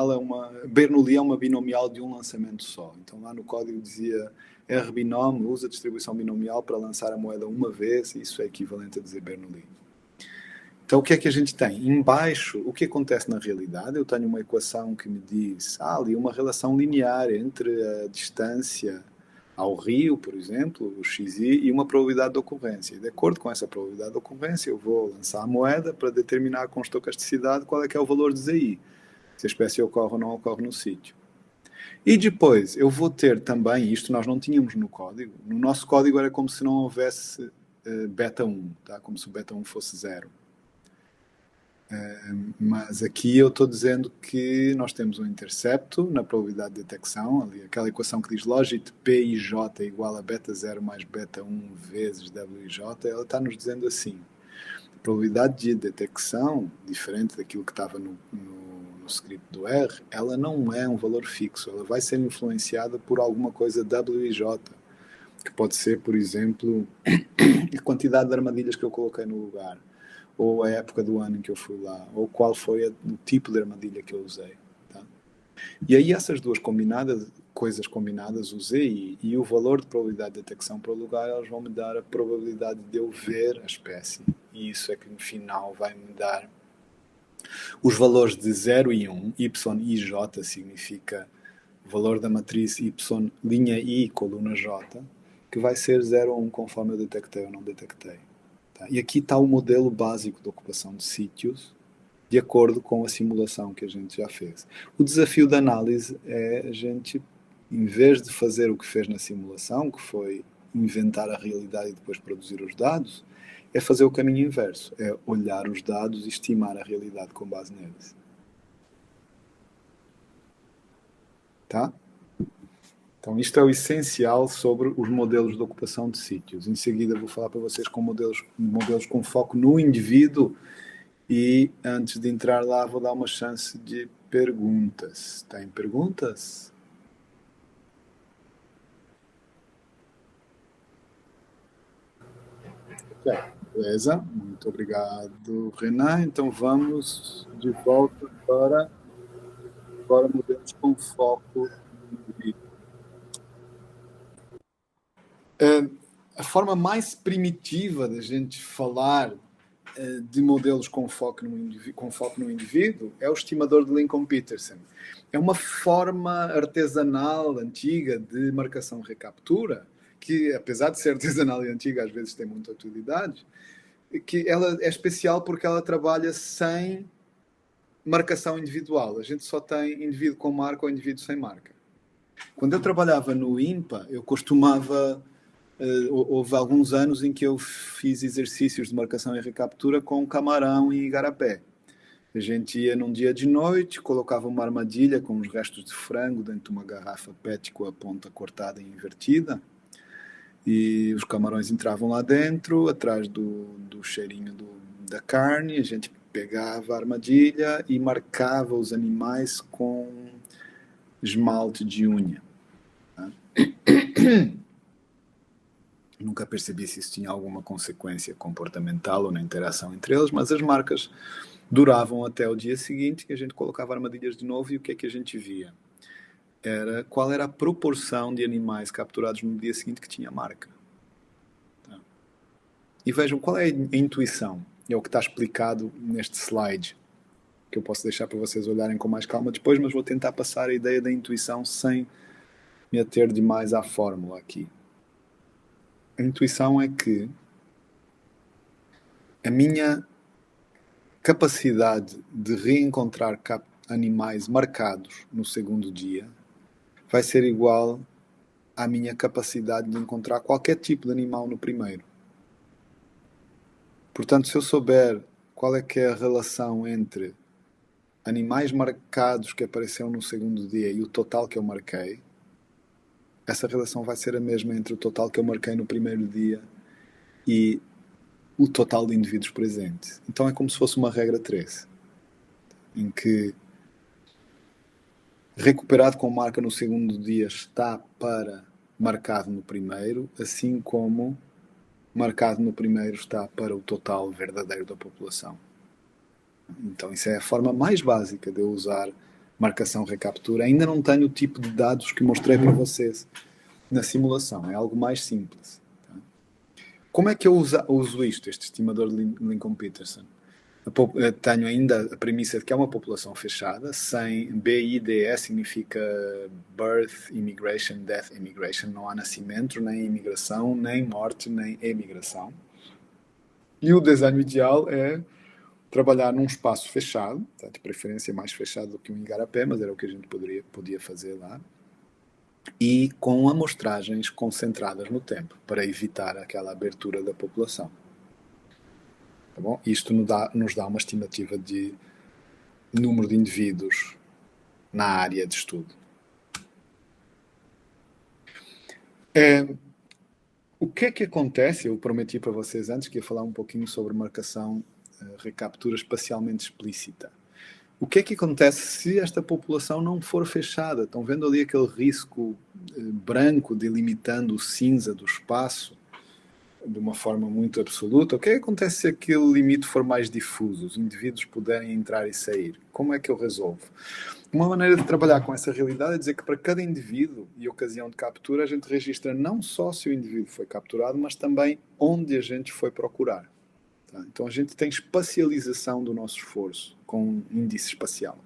B: é uma binomial de um lançamento só. Então lá no código dizia R-binom, usa a distribuição binomial para lançar a moeda uma vez, e isso é equivalente a dizer Bernoulli. Então o que é que a gente tem? Embaixo, o que acontece na realidade? Eu tenho uma equação que me diz, ali uma relação linear entre a distância ao rio, por exemplo, o xi, e uma probabilidade de ocorrência. E de acordo com essa probabilidade de ocorrência, eu vou lançar a moeda para determinar com estocasticidade qual é que é o valor de ZI, se a espécie ocorre ou não ocorre no sítio. E depois, eu vou ter também, isto nós não tínhamos no código, no nosso código era como se não houvesse beta 1, tá? Como se o beta 1 fosse 0. Mas aqui eu estou dizendo que nós temos um intercepto na probabilidade de detecção, ali, aquela equação que diz logit P i J igual a beta 0 mais beta 1 vezes WJ, ela está nos dizendo assim, a probabilidade de detecção, diferente daquilo que estava no script do R, ela não é um valor fixo, ela vai ser influenciada por alguma coisa WJ, que pode ser, por exemplo, a quantidade de armadilhas que eu coloquei no lugar, ou a época do ano em que eu fui lá, ou qual foi o tipo de armadilha que eu usei. Tá? E aí essas duas coisas combinadas, o ZI e o valor de probabilidade de detecção para o lugar, elas vão me dar a probabilidade de eu ver a espécie. E isso é que no final vai me dar os valores de 0 e 1, Y e J significa o valor da matriz Y, linha I, coluna J, que vai ser 0 ou 1 conforme eu detectei ou não detectei. Tá? E aqui está o modelo básico de ocupação de sítios, de acordo com a simulação que a gente já fez. O desafio da análise é a gente, em vez de fazer o que fez na simulação, que foi inventar a realidade e depois produzir os dados, é fazer o caminho inverso, é olhar os dados e estimar a realidade com base neles. Tá? Então isto é o essencial sobre os modelos de ocupação de sítios. Em seguida vou falar para vocês com modelos com foco no indivíduo e antes de entrar lá vou dar uma chance de perguntas. Tem perguntas? Ok, beleza. Muito obrigado, Renan. Então vamos de volta para modelos com foco no indivíduo. A forma mais primitiva da gente falar de modelos com foco no indivíduo é o estimador de Lincoln-Peterson. É uma forma artesanal, antiga, de marcação-recaptura, que, apesar de ser artesanal e antiga, às vezes tem muita utilidade, que ela é especial porque ela trabalha sem marcação individual. A gente só tem indivíduo com marca ou indivíduo sem marca. Quando eu trabalhava no INPA, eu costumava... houve alguns anos em que eu fiz exercícios de marcação e recaptura com camarão e igarapé. A gente ia num dia de noite, colocava uma armadilha com os restos de frango dentro de uma garrafa PET com a ponta cortada e invertida, e os camarões entravam lá dentro, atrás do cheirinho da carne. A gente pegava a armadilha e marcava os animais com esmalte de unha. Tá? Nunca percebi se isso tinha alguma consequência comportamental ou na interação entre eles, mas as marcas duravam até o dia seguinte, que a gente colocava armadilhas de novo. E o que é que a gente via? Qual era a proporção de animais capturados no dia seguinte que tinha marca. Tá? E vejam, qual é a intuição? É o que está explicado neste slide, que eu posso deixar para vocês olharem com mais calma depois, mas vou tentar passar a ideia da intuição sem me ater demais à fórmula aqui. A intuição é que a minha capacidade de reencontrar animais marcados no segundo dia vai ser igual à minha capacidade de encontrar qualquer tipo de animal no primeiro. Portanto, se eu souber qual é que é a relação entre animais marcados que apareceram no segundo dia e o total que eu marquei, essa relação vai ser a mesma entre o total que eu marquei no primeiro dia e o total de indivíduos presentes. Então é como se fosse uma regra 3, em que recuperado com marca no segundo dia está para marcado no primeiro, assim como marcado no primeiro está para o total verdadeiro da população. Então isso é a forma mais básica de eu usar marcação recaptura. Ainda não tenho o tipo de dados que mostrei para vocês na simulação, é algo mais simples. Tá? Como é que eu uso isto, este estimador de Lincoln-Peterson? Tenho ainda a premissa de que é uma população fechada, sem BIDE significa Birth, Immigration, Death, Immigration. Não há nascimento, nem imigração, nem morte, nem emigração. E o desenho ideal é trabalhar num espaço fechado, tá? De preferência mais fechado do que um igarapé, mas era o que a gente podia fazer lá, e com amostragens concentradas no tempo, para evitar aquela abertura da população. Tá bom? Isto nos dá uma estimativa de número de indivíduos na área de estudo. O que é que acontece? Eu prometi para vocês antes que ia falar um pouquinho sobre marcação, recaptura espacialmente explícita. O que é que acontece se esta população não for fechada? Estão vendo ali aquele risco branco delimitando o cinza do espaço de uma forma muito absoluta? O que é que acontece se aquele limite for mais difuso, os indivíduos puderem entrar e sair? Como é que eu resolvo? Uma maneira de trabalhar com essa realidade é dizer que para cada indivíduo e ocasião de captura a gente registra não só se o indivíduo foi capturado, mas também onde a gente foi procurar. Tá? Então a gente tem espacialização do nosso esforço com índice espacial.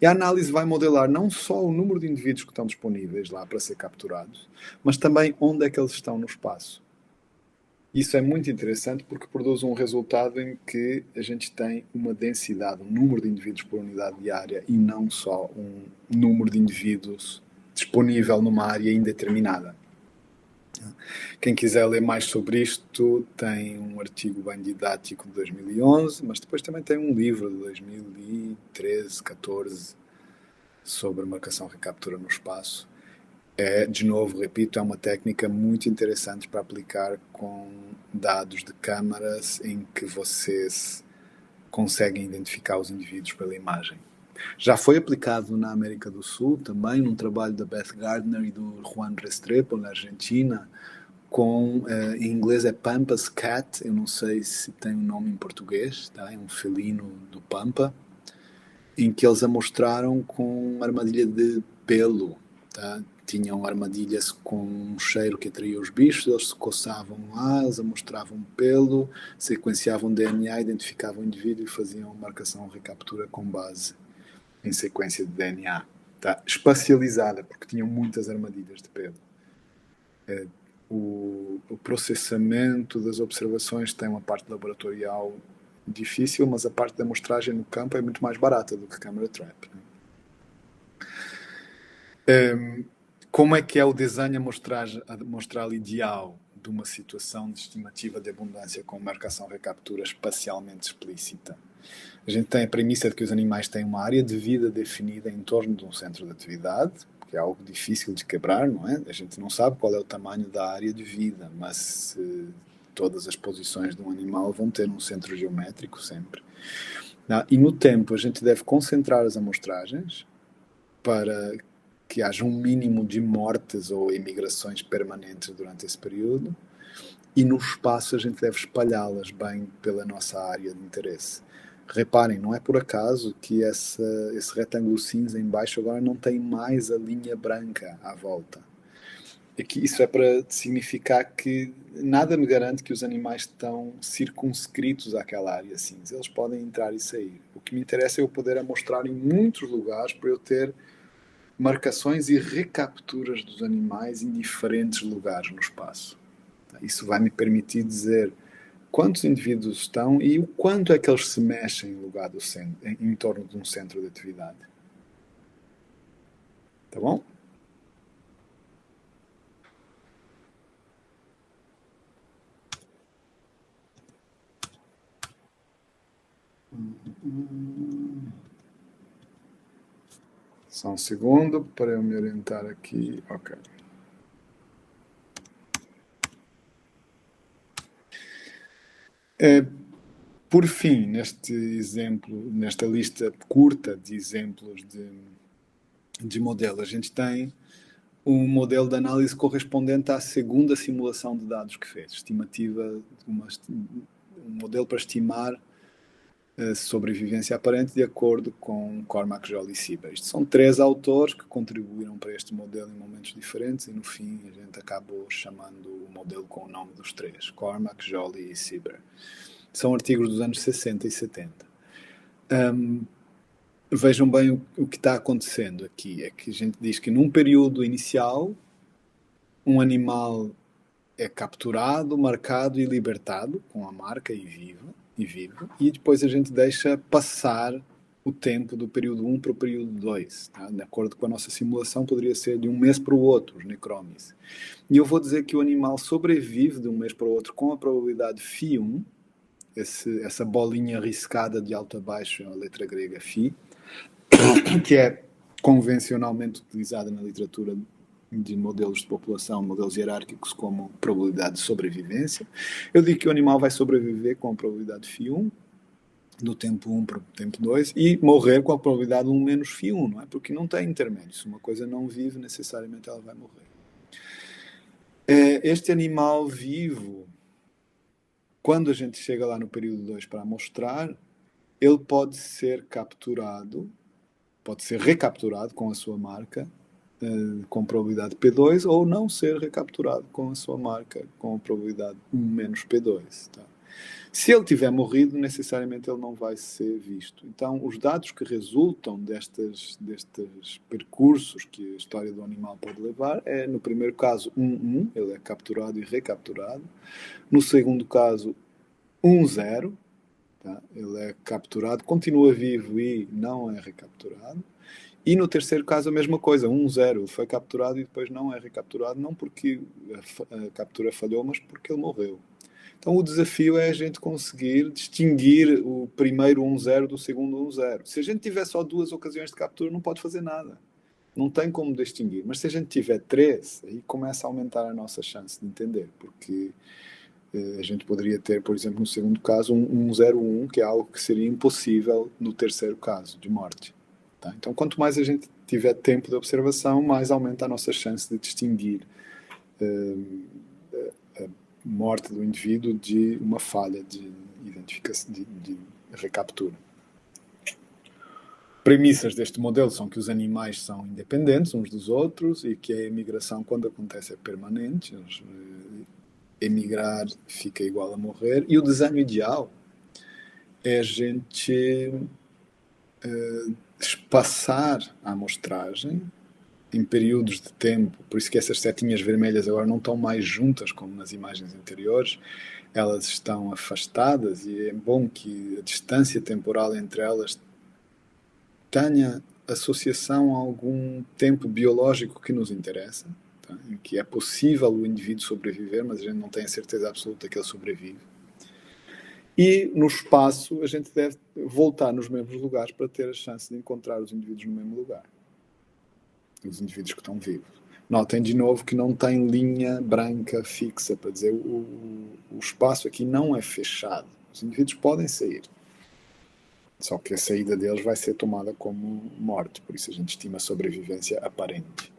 B: E a análise vai modelar não só o número de indivíduos que estão disponíveis lá para ser capturados, mas também onde é que eles estão no espaço. Isso é muito interessante porque produz um resultado em que a gente tem uma densidade, um número de indivíduos por unidade de área e não só um número de indivíduos disponível numa área indeterminada. Quem quiser ler mais sobre isto tem um artigo bem didático de 2011, mas depois também tem um livro de 2013, 14 sobre marcação e recaptura no espaço. De novo, repito, é uma técnica muito interessante para aplicar com dados de câmaras em que vocês conseguem identificar os indivíduos pela imagem. Já foi aplicado na América do Sul também, num trabalho da Beth Gardner e do Juan Restrepo, na Argentina, em inglês é Pampas Cat, eu não sei se tem um nome em português, tá? É um felino do Pampa, em que eles amostraram com uma armadilha de pelo, tá? Tinham armadilhas com um cheiro que atraía os bichos, eles se coçavam lá, eles amostravam pelo, sequenciavam DNA, identificavam o indivíduo e faziam marcação ou recaptura com base em sequência de DNA. Tá? Espacializada, porque tinham muitas armadilhas de pelo. O processamento das observações tem uma parte laboratorial difícil, mas a parte da amostragem no campo é muito mais barata do que Camera Trap. Né? Como é que é o desenho amostral ideal de uma situação de estimativa de abundância com marcação-recaptura espacialmente explícita? A gente tem a premissa de que os animais têm uma área de vida definida em torno de um centro de atividade, que é algo difícil de quebrar, não é? A gente não sabe qual é o tamanho da área de vida, mas todas as posições de um animal vão ter um centro geométrico sempre. E no tempo a gente deve concentrar as amostragens para que haja um mínimo de mortes ou emigrações permanentes durante esse período, e no espaço a gente deve espalhá-las bem pela nossa área de interesse. Reparem, não é por acaso que esse retângulo cinza em baixo agora não tem mais a linha branca à volta. Aqui, isso é para significar que nada me garante que os animais estão circunscritos àquela área cinza. Eles podem entrar e sair. O que me interessa é eu poder amostrar em muitos lugares para eu ter marcações e recapturas dos animais em diferentes lugares no espaço. Isso vai me permitir dizer quantos indivíduos estão e o quanto é que eles se mexem em lugar do centro, em torno de um centro de atividade. Tá bom? Só um segundo para eu me orientar aqui. Ok. Por fim, neste exemplo, nesta lista curta de exemplos de modelo, a gente tem um modelo de análise correspondente à segunda simulação de dados que fez, estimativa, um modelo para estimar a sobrevivência aparente de acordo com Cormack, Joly e Sieber. Isto são 3 autores que contribuíram para este modelo em momentos diferentes e no fim a gente acabou chamando o modelo com o nome dos 3, Cormack, Joly e Sieber. São artigos dos anos 60 e 70. Vejam bem o que está acontecendo aqui. É que a gente diz que num período inicial um animal é capturado, marcado e libertado com a marca e vivo, e depois a gente deixa passar o tempo do período 1 para o período 2. Tá? De acordo com a nossa simulação, poderia ser de um mês para o outro, os necromes. E eu vou dizer que o animal sobrevive de um mês para o outro com a probabilidade φ1, essa bolinha riscada de alto a baixo, a letra grega φ, que é convencionalmente utilizada na literatura de modelos de população, modelos hierárquicos como probabilidade de sobrevivência. Eu digo que o animal vai sobreviver com a probabilidade φ1, do tempo 1 para o tempo 2, e morrer com a probabilidade 1 menos φ1, não é? Porque não tem intermédio. Se uma coisa não vive, necessariamente ela vai morrer. Este animal vivo, quando a gente chega lá no período 2 para amostrar, ele pode ser capturado, pode ser recapturado com a sua marca, com probabilidade P2, ou não ser recapturado com a sua marca com probabilidade 1 menos P2. Tá? Se ele tiver morrido, necessariamente ele não vai ser visto. Então, os dados que resultam destes percursos que a história do animal pode levar é, no primeiro caso, 1-1, ele é capturado e recapturado. No segundo caso, 1-0, tá? Ele é capturado, continua vivo e não é recapturado. E no terceiro caso a mesma coisa, 1-0, ele foi capturado e depois não é recapturado, não porque a captura falhou, mas porque ele morreu. Então o desafio é a gente conseguir distinguir o primeiro 1-0 do segundo 1-0. Se a gente tiver só 2 ocasiões de captura, não pode fazer nada. Não tem como distinguir. Mas se a gente tiver 3, aí começa a aumentar a nossa chance de entender, porque a gente poderia ter, por exemplo, no segundo caso, um 1-0-1, que é algo que seria impossível no terceiro caso de morte. Tá? Então, quanto mais a gente tiver tempo de observação, mais aumenta a nossa chance de distinguir a morte do indivíduo de uma falha de identificação, de recaptura. Premissas deste modelo são que os animais são independentes uns dos outros e que a emigração, quando acontece, é permanente. Emigrar fica igual a morrer. E o desenho ideal é a gente espaçar a amostragem em períodos de tempo, por isso que essas setinhas vermelhas agora não estão mais juntas como nas imagens anteriores, elas estão afastadas e é bom que a distância temporal entre elas tenha associação a algum tempo biológico que nos interessa, tá? Em que é possível o indivíduo sobreviver, mas a gente não tem a certeza absoluta que ele sobrevive. E no espaço a gente deve voltar nos mesmos lugares para ter a chance de encontrar os indivíduos no mesmo lugar. Os indivíduos que estão vivos. Notem de novo que não tem linha branca fixa para dizer o espaço aqui não é fechado. Os indivíduos podem sair. Só que a saída deles vai ser tomada como morte. Por isso a gente estima sobrevivência aparente.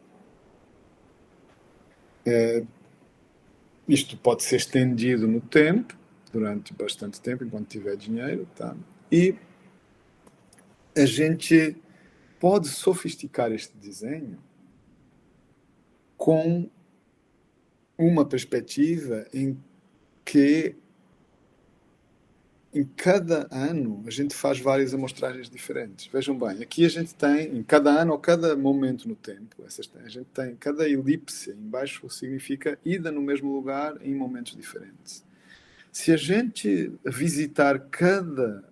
B: Isto pode ser estendido no tempo, durante bastante tempo, enquanto tiver dinheiro. Tá? E a gente pode sofisticar este desenho com uma perspectiva em que em cada ano a gente faz várias amostragens diferentes. Vejam bem, aqui a gente tem, em cada ano ou cada momento no tempo, a gente tem cada elipse em baixo significa ida no mesmo lugar em momentos diferentes. Se a gente visitar cada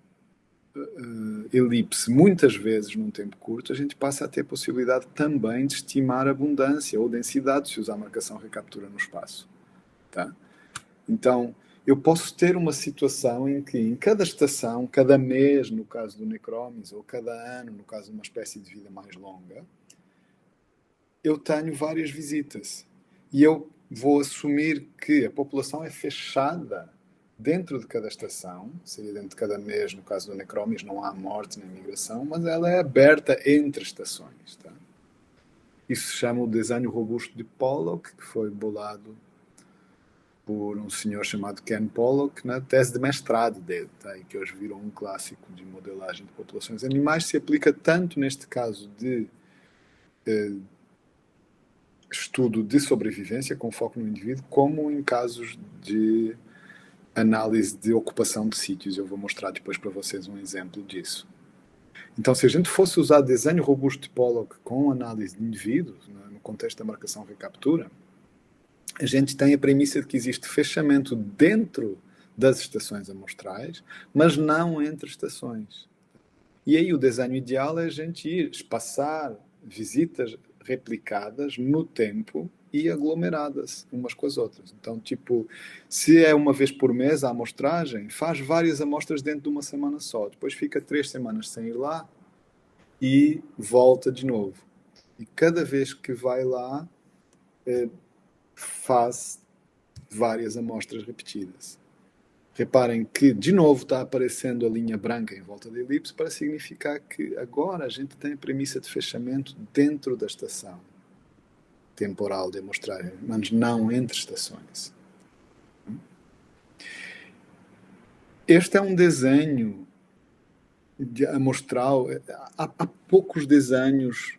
B: elipse muitas vezes num tempo curto, a gente passa a ter a possibilidade também de estimar abundância ou densidade se usar a marcação recaptura no espaço. Tá? Então, eu posso ter uma situação em que em cada estação, cada mês, no caso do Necromis, ou cada ano, no caso de uma espécie de vida mais longa, eu tenho várias visitas. E eu vou assumir que a população é fechada dentro de cada estação, seria dentro de cada mês, no caso do Necromis, não há morte nem migração, mas ela é aberta entre estações. Tá? Isso se chama o desenho robusto de Pollock, que foi bolado por um senhor chamado Ken Pollock na tese de mestrado dele, tá? E que hoje virou um clássico de modelagem de populações animais. Se aplica tanto neste caso de estudo de sobrevivência com foco no indivíduo, como em casos de análise de ocupação de sítios. Eu vou mostrar depois para vocês um exemplo disso. Então, se a gente fosse usar desenho robusto de Pollock com análise de indivíduos, no contexto da marcação recaptura, a gente tem a premissa de que existe fechamento dentro das estações amostrais, mas não entre estações. E aí o desenho ideal é a gente ir espaçar visitas replicadas no tempo e aglomeradas umas com as outras. Então, tipo, se é uma vez por mês a amostragem, faz várias amostras dentro de uma semana só. Depois fica 3 semanas sem ir lá e volta de novo. E cada vez que vai lá, faz várias amostras repetidas. Reparem que, de novo, está aparecendo a linha branca em volta da elipse para significar que agora a gente tem a premissa de fechamento dentro da estação temporal de amostragem, mas não entre estações. Este é um desenho amostral. Há poucos desenhos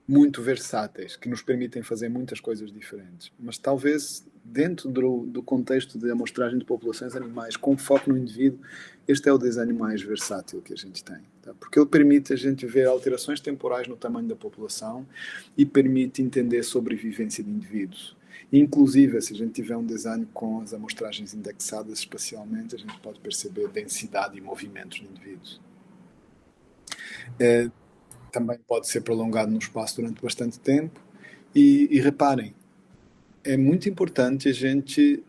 B: muito versáteis que nos permitem fazer muitas coisas diferentes, mas talvez dentro do contexto de amostragem de populações animais com foco no indivíduo, este é o desenho mais versátil que a gente tem, tá? Porque ele permite a gente ver alterações temporais no tamanho da população e permite entender a sobrevivência de indivíduos. Inclusive, se a gente tiver um desenho com as amostragens indexadas espacialmente, a gente pode perceber densidade e movimentos de indivíduos. Também pode ser prolongado no espaço durante bastante tempo. E reparem, é muito importante a gente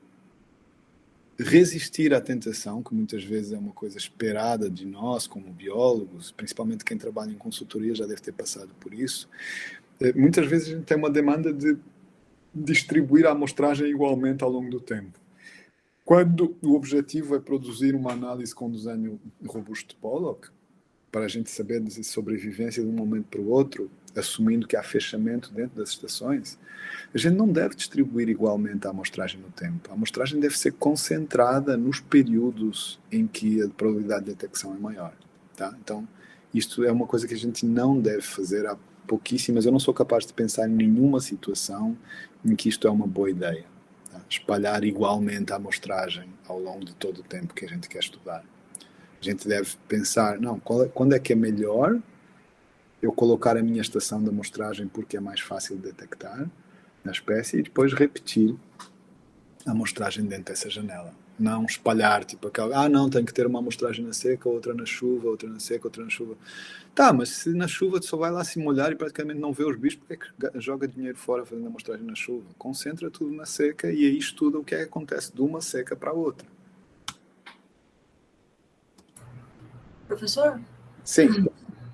B: resistir à tentação, que muitas vezes é uma coisa esperada de nós, como biólogos, principalmente quem trabalha em consultoria já deve ter passado por isso. Muitas vezes a gente tem uma demanda de distribuir a amostragem igualmente ao longo do tempo. Quando o objetivo é produzir uma análise com desenho robusto de Pollock, para a gente saber de sobrevivência de um momento para o outro, assumindo que há fechamento dentro das estações, a gente não deve distribuir igualmente a amostragem no tempo. A amostragem deve ser concentrada nos períodos em que a probabilidade de detecção é maior. Tá? Então, isto é uma coisa que a gente não deve fazer. Há pouquíssimas, eu não sou capaz de pensar em nenhuma situação em que isto é uma boa ideia. Tá? Espalhar igualmente a amostragem ao longo de todo o tempo que a gente quer estudar. A gente deve pensar, não, quando é que é melhor eu colocar a minha estação de amostragem porque é mais fácil de detectar na espécie e depois repetir a amostragem dentro dessa janela. Não espalhar, tipo aquela, não, tem que ter uma amostragem na seca, outra na chuva, outra na seca, outra na chuva. Tá, mas se na chuva tu só vai lá se molhar e praticamente não vê os bichos, porque é que joga dinheiro fora fazendo amostragem na chuva? Concentra tudo na seca e aí estuda o que é que acontece de uma seca para a outra.
C: Professor?
B: Sim.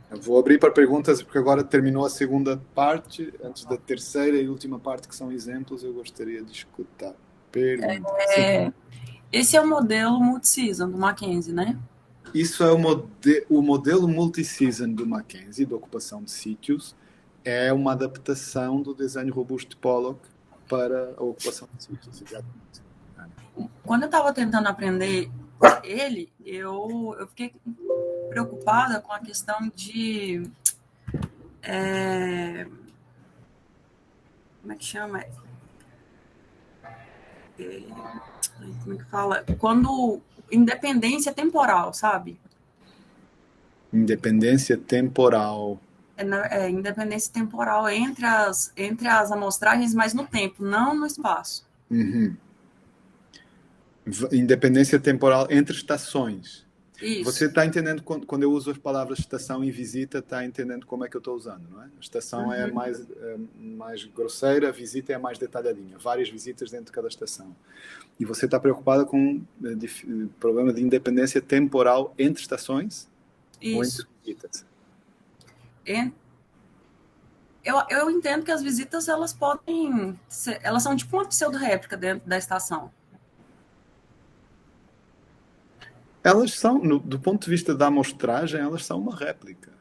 B: Eu vou abrir para perguntas, porque agora terminou a segunda parte, antes da terceira e última parte, que são exemplos, eu gostaria de escutar. Perguntas.
C: Esse é o modelo multi-season do Mackenzie, né?
B: Isso é o modelo multi-season do Mackenzie, da ocupação de sítios, é uma adaptação do desenho robusto de Pollock para a ocupação de sítios, exatamente.
C: Quando eu estava tentando aprender ele, eu fiquei preocupada com a questão de... como é que chama? Como é que fala? Quando... independência temporal, sabe?
B: Independência temporal.
C: Independência temporal entre as amostragens, mas no tempo, não no espaço.
B: Uhum. Independência temporal entre estações.
C: Isso.
B: Você está entendendo, quando eu uso as palavras estação e visita, está entendendo como é que eu estou usando, não é? A estação é mais grosseira, a visita é mais detalhadinha. Várias visitas dentro de cada estação. E você está preocupada com o problema de independência temporal entre estações?
C: Isso.
B: Ou entre visitas?
C: Eu entendo que as visitas, elas podem ser, elas são tipo uma pseudo-réplica dentro da estação.
B: Elas são, do ponto de vista da amostragem, elas são uma réplica.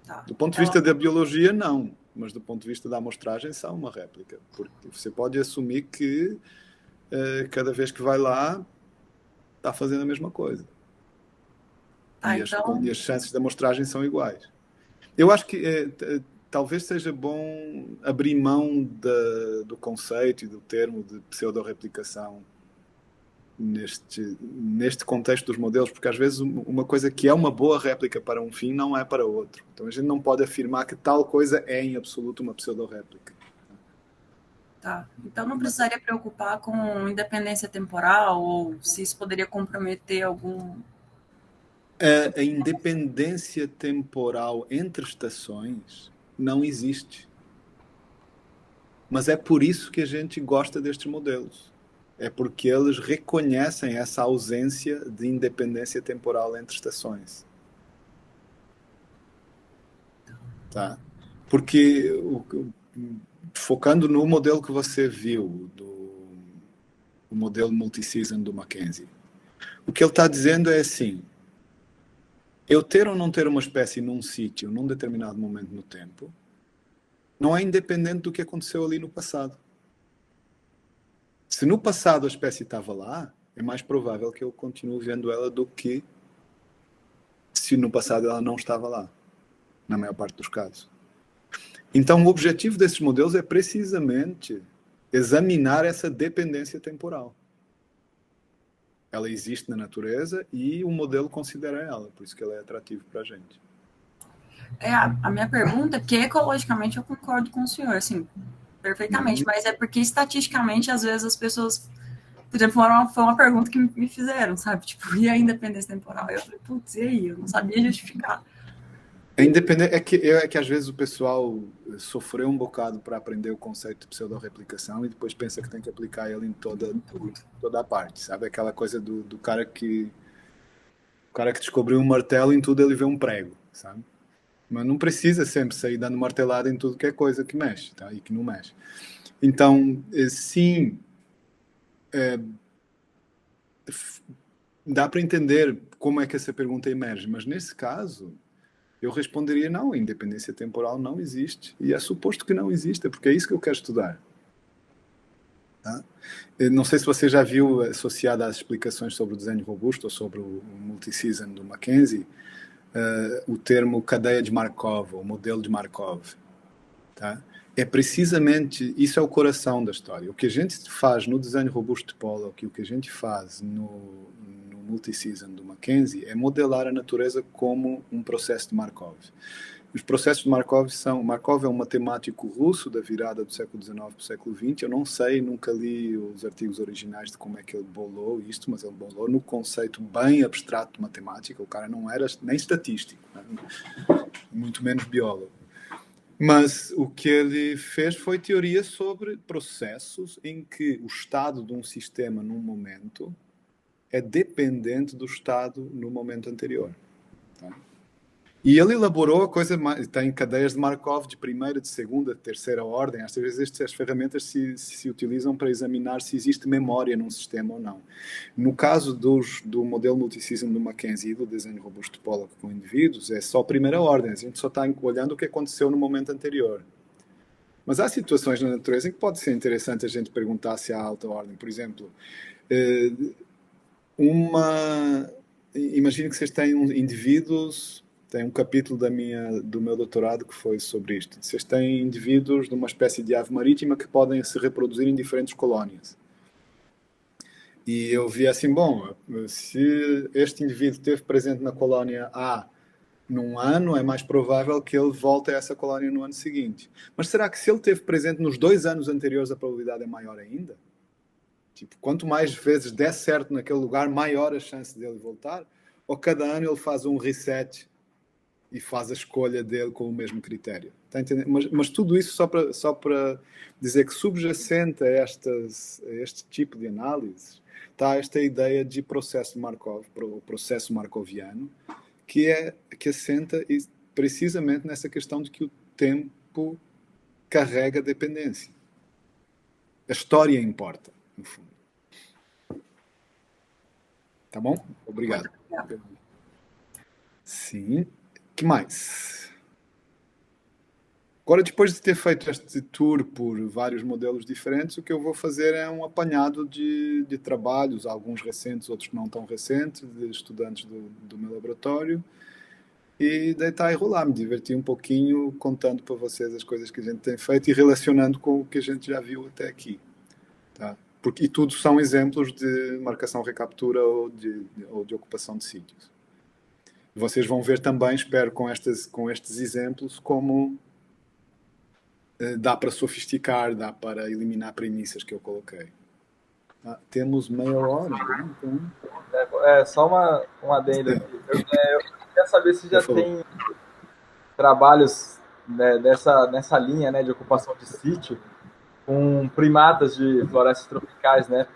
C: Tá.
B: Do ponto de vista da biologia, não. Mas do ponto de vista da amostragem, são uma réplica. Porque você pode assumir que cada vez que vai lá, está fazendo a mesma coisa.
C: Tá,
B: E as chances de amostragem são iguais. Eu acho que talvez seja bom abrir mão do conceito e do termo de pseudo-replicação neste contexto dos modelos, porque às vezes uma coisa que é uma boa réplica para um fim não é para outro. Então a gente não pode afirmar que tal coisa é em absoluto uma pseudo-réplica.
C: Tá. Então não precisaria preocupar com independência temporal ou se isso poderia comprometer algum...
B: A independência temporal entre estações não existe. Mas é por isso que a gente gosta destes modelos. É porque eles reconhecem essa ausência de independência temporal entre estações. Tá? Porque, focando no modelo que você viu, o modelo multi-season do Mackenzie, o que ele está dizendo é assim: eu ter ou não ter uma espécie num sítio, num determinado momento no tempo, não é independente do que aconteceu ali no passado. Se no passado a espécie estava lá, é mais provável que eu continue vendo ela do que se no passado ela não estava lá, na maior parte dos casos. Então, o objetivo desses modelos é precisamente examinar essa dependência temporal. Ela existe na natureza e o modelo considera ela, por isso que ela é atrativo para a gente.
C: A minha pergunta é porque ecologicamente eu concordo com o senhor, assim, perfeitamente, mas é porque estatisticamente, às vezes, as pessoas... Por exemplo, foi uma pergunta que me fizeram, sabe? Tipo, e a independência temporal? Eu falei, putz, e aí? Eu não sabia justificar.
B: É que às vezes o pessoal sofreu um bocado para aprender o conceito de pseudo-replicação e depois pensa que tem que aplicar ele em toda a parte, sabe? Aquela coisa do cara que... O cara que descobriu um martelo, em tudo ele vê um prego, sabe? Mas não precisa sempre sair dando martelada em tudo que é coisa que mexe, tá? E que não mexe. Então, sim, dá para entender como é que essa pergunta emerge, mas nesse caso eu responderia não, a independência temporal não existe e é suposto que não exista, porque é isso que eu quero estudar. Tá? Eu não sei se você já viu, associado às explicações sobre o desenho robusto ou sobre o multi-season do Mackenzie, o termo cadeia de Markov, ou modelo de Markov. Tá? É precisamente, isso é o coração da história. O que a gente faz no desenho robusto de Pollock e o que a gente faz no multi-season do Mackenzie é modelar a natureza como um processo de Markov. os processos de Markov são... Markov é um matemático russo da virada do século XIX para o século XX. Eu não sei, nunca li os artigos originais de como é que ele bolou isto, mas ele bolou no conceito bem abstrato de matemática. O cara não era nem estatístico, né? Muito menos biólogo. Mas o que ele fez foi teoria sobre processos em que o estado de um sistema num momento é dependente do estado no momento anterior. Tá? E ele elaborou a coisa, tem cadeias de Markov de primeira, de segunda, de terceira ordem. Às vezes estas ferramentas se utilizam para examinar se existe memória num sistema ou não. No caso do modelo multisystem do Mackenzie e do desenho robusto de Pollock com indivíduos, é só primeira ordem. A gente só está olhando o que aconteceu no momento anterior. Mas há situações na natureza em que pode ser interessante a gente perguntar se há alta ordem. Por exemplo, imagino que vocês tenham indivíduos... Tem um capítulo do meu doutorado que foi sobre isto. Vocês têm indivíduos de uma espécie de ave marítima que podem se reproduzir em diferentes colónias. E eu vi assim, bom, se este indivíduo esteve presente na colónia A num ano, é mais provável que ele volte a essa colónia no ano seguinte. Mas será que se ele esteve presente nos 2 anos anteriores, a probabilidade é maior ainda? Tipo, quanto mais vezes der certo naquele lugar, maior a chance dele voltar? Ou cada ano ele faz um reset e faz a escolha dele com o mesmo critério? Está entendendo? Mas tudo isso só para dizer que subjacente a este tipo de análise está esta ideia de processo de Markov, o processo markoviano, que assenta precisamente nessa questão de que o tempo carrega dependência. A história importa, no fundo. Tá bom? Obrigado. Sim. Que mais? Agora, depois de ter feito este tour por vários modelos diferentes, o que eu vou fazer é um apanhado de trabalhos, alguns recentes, outros não tão recentes, de estudantes do meu laboratório, e deitar e rolar, me divertir um pouquinho contando para vocês as coisas que a gente tem feito e relacionando com o que a gente já viu até aqui. Tá? E tudo são exemplos de marcação-recaptura ou de ocupação de sítios. Vocês vão ver também, espero, com estes exemplos, como dá para sofisticar, dá para eliminar premissas que eu coloquei. Temos meia hora, né? Então...
D: Só um adendo aqui. Eu queria saber se já tem trabalhos, né, nessa linha, né, de ocupação de sítio com primatas de florestas tropicais, né?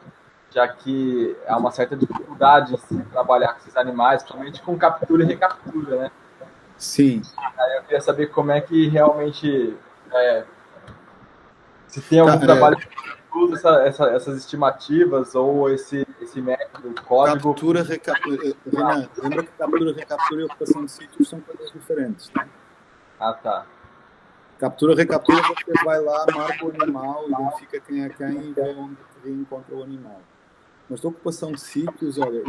D: Já que há uma certa dificuldade em trabalhar com esses animais, principalmente com captura e recaptura, né?
B: Sim.
D: Aí eu queria saber como é que realmente... se tem algum trabalho que usa essas estimativas ou esse método, código...
B: Captura, recaptura... Renan, lembra que captura, recaptura e ocupação de sítios são coisas diferentes, tá?
D: Ah, tá.
B: Captura, recaptura, você vai lá, marca o animal, identifica quem é quem e vê onde encontra o animal. Mas a ocupação de sítios, olha,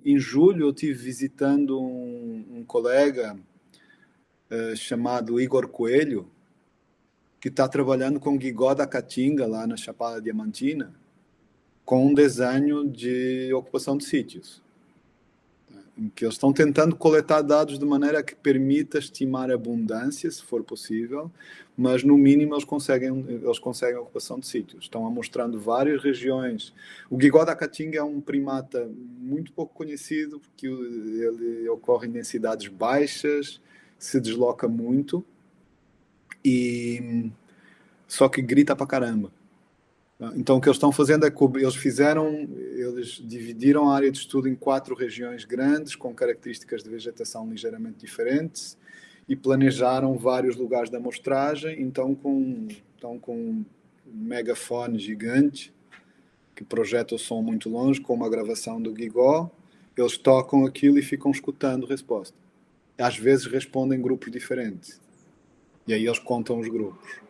B: em julho eu estive visitando um colega chamado Igor Coelho, que está trabalhando com Guigó da Caatinga, lá na Chapada Diamantina, com um desenho de ocupação de sítios. Em que eles estão tentando coletar dados de maneira que permita estimar a abundância, se for possível, mas no mínimo eles conseguem a ocupação de sítios. Estão mostrando várias regiões. O Guigó da Caatinga é um primata muito pouco conhecido, porque ele ocorre em densidades baixas, se desloca muito, só que grita pra caramba. Então o que eles estão fazendo é eles dividiram a área de estudo em 4 regiões grandes com características de vegetação ligeiramente diferentes e planejaram vários lugares da amostragem. Estão com um megafone gigante que projeta o som muito longe com uma gravação do Guigó. Eles tocam aquilo e ficam escutando a resposta. Às vezes respondem grupos diferentes e aí eles contam os grupos.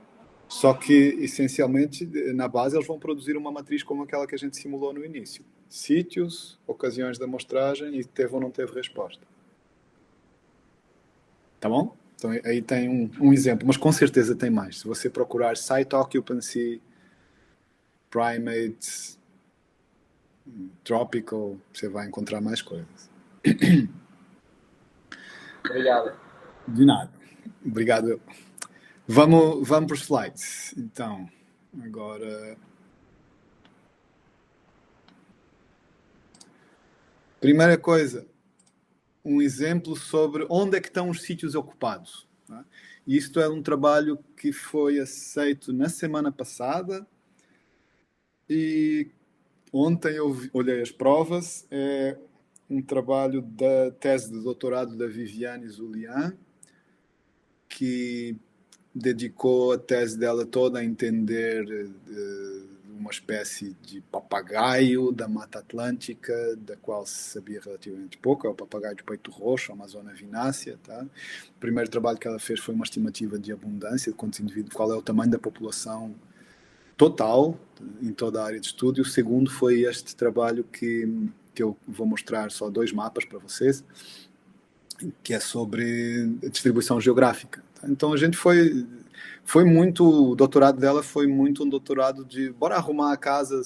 B: Só que, essencialmente, na base, eles vão produzir uma matriz como aquela que a gente simulou no início. Sítios, ocasiões da amostragem e teve ou não teve resposta. Tá bom? Então, aí tem um exemplo, mas com certeza tem mais. Se você procurar Site Occupancy, Primates, Tropical, você vai encontrar mais coisas.
D: Obrigado.
B: De nada. Obrigado. Vamos para os slides. Então, agora... Primeira coisa, um exemplo sobre onde é que estão os sítios ocupados. Tá? Isto é um trabalho que foi aceito na semana passada e ontem eu olhei as provas. É um trabalho da tese de doutorado da Viviane Zulian, que dedicou a tese dela toda a entender uma espécie de papagaio da Mata Atlântica, da qual se sabia relativamente pouco, é o papagaio de peito roxo, a Amazônia vinácea. Tá? O primeiro trabalho que ela fez foi uma estimativa de abundância, de quantos indivíduos, qual é o tamanho da população total em toda a área de estudo. E o segundo foi este trabalho que eu vou mostrar só 2 mapas para vocês, que é sobre a distribuição geográfica. Tá? Então a gente foi muito, o doutorado dela foi muito um doutorado de bora arrumar a casa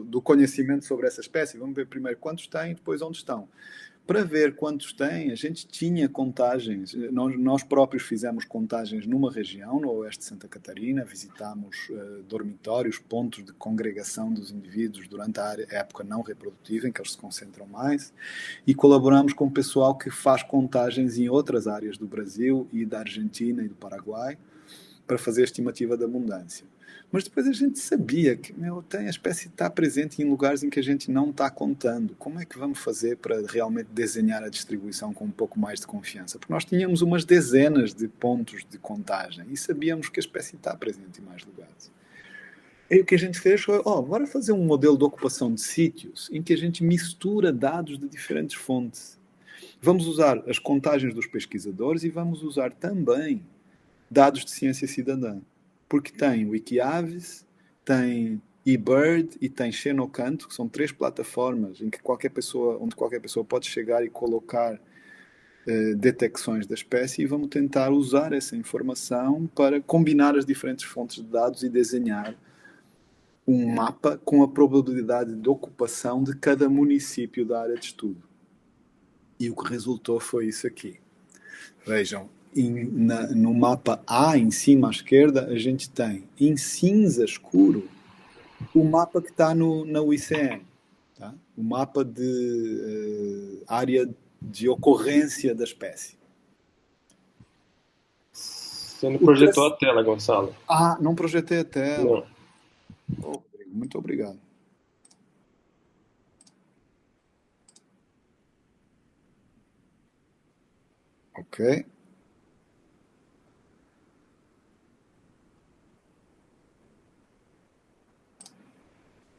B: do conhecimento sobre essa espécie. Vamos ver primeiro quantos tem, depois onde estão. Para ver quantos tem, a gente tinha contagens, nós próprios fizemos contagens numa região, no oeste de Santa Catarina, visitámos dormitórios, pontos de congregação dos indivíduos durante a época não reprodutiva, em que eles se concentram mais, e colaboramos com o pessoal que faz contagens em outras áreas do Brasil e da Argentina e do Paraguai, para fazer a estimativa da abundância. Mas depois a gente sabia que a espécie está presente em lugares em que a gente não está contando. Como é que vamos fazer para realmente desenhar a distribuição com um pouco mais de confiança? Porque nós tínhamos umas dezenas de pontos de contagem e sabíamos que a espécie está presente em mais lugares. E o que a gente fez foi, bora fazer um modelo de ocupação de sítios em que a gente mistura dados de diferentes fontes. Vamos usar as contagens dos pesquisadores e vamos usar também dados de ciência cidadã. Porque tem Wikiaves, tem eBird e tem Xenocanto, que são 3 plataformas onde qualquer pessoa pode chegar e colocar detecções da espécie, e vamos tentar usar essa informação para combinar as diferentes fontes de dados e desenhar um mapa com a probabilidade de ocupação de cada município da área de estudo. E o que resultou foi isso aqui. Vejam, no mapa A, em cima à esquerda, a gente tem em cinza escuro o mapa que está na UICN, tá? O mapa de área de ocorrência da espécie.
A: Você não projetou a tela, Gonçalo?
B: Não projetei a tela.
A: Não.
B: Muito obrigado. Ok.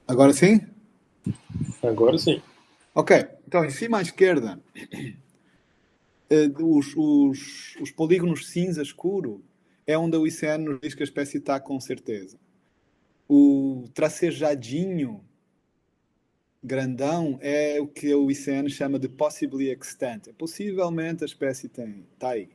B: Agora sim?
A: Agora sim.
B: Ok, então em cima à esquerda, os polígonos cinza escuro é onde a UICN nos diz que a espécie está com certeza. O tracejadinho grandão é o que a UICN chama de possibly extant. Possivelmente a espécie está aí.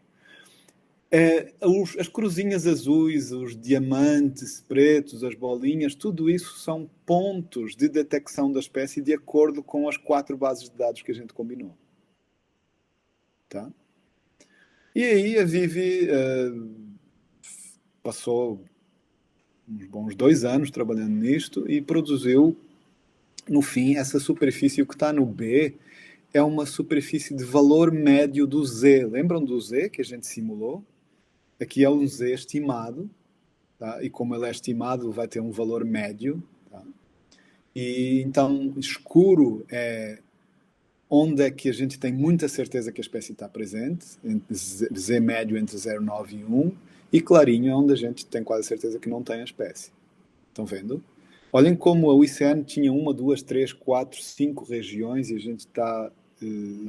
B: As cruzinhas azuis, os diamantes pretos, as bolinhas, tudo isso são pontos de detecção da espécie de acordo com as 4 bases de dados que a gente combinou. Tá? E aí a Vivi passou uns bons 2 anos trabalhando nisto e produziu, no fim, essa superfície que está no B é uma superfície de valor médio do Z. Lembram do Z que a gente simulou? Aqui é um Z estimado, tá? E como ele é estimado, vai ter um valor médio. Tá? E então, escuro é onde é que a gente tem muita certeza que a espécie está presente, Z médio entre 0,9 e 1, e clarinho é onde a gente tem quase certeza que não tem a espécie. Estão vendo? Olhem como a UICN tinha 1, 2, 3, 4, 5 regiões e a gente está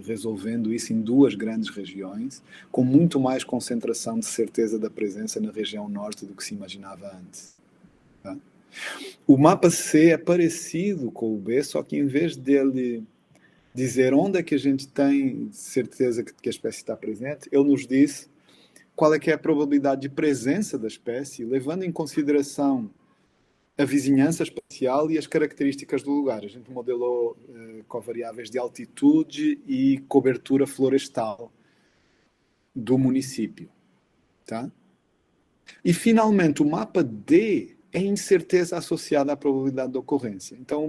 B: resolvendo isso em 2 grandes regiões, com muito mais concentração de certeza da presença na região norte do que se imaginava antes. Tá? O mapa C é parecido com o B, só que em vez dele dizer onde é que a gente tem certeza que a espécie está presente, ele nos diz qual é que é a probabilidade de presença da espécie, levando em consideração a vizinhança espacial e as características do lugar. A gente modelou covariáveis de altitude e cobertura florestal do município. Tá? E, finalmente, o mapa D é incerteza associada à probabilidade de ocorrência. Então,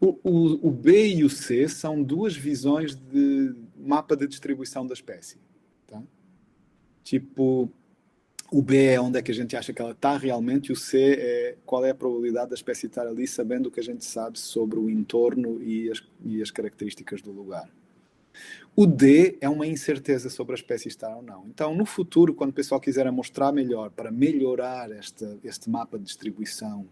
B: o B e o C são duas visões de mapa de distribuição da espécie. Tá? Tipo, o B é onde é que a gente acha que ela está realmente, e o C é qual é a probabilidade da espécie estar ali, sabendo o que a gente sabe sobre o entorno e as características do lugar. O D é uma incerteza sobre a espécie estar ou não. Então, no futuro, quando o pessoal quiser mostrar melhor, para melhorar este mapa de distribuição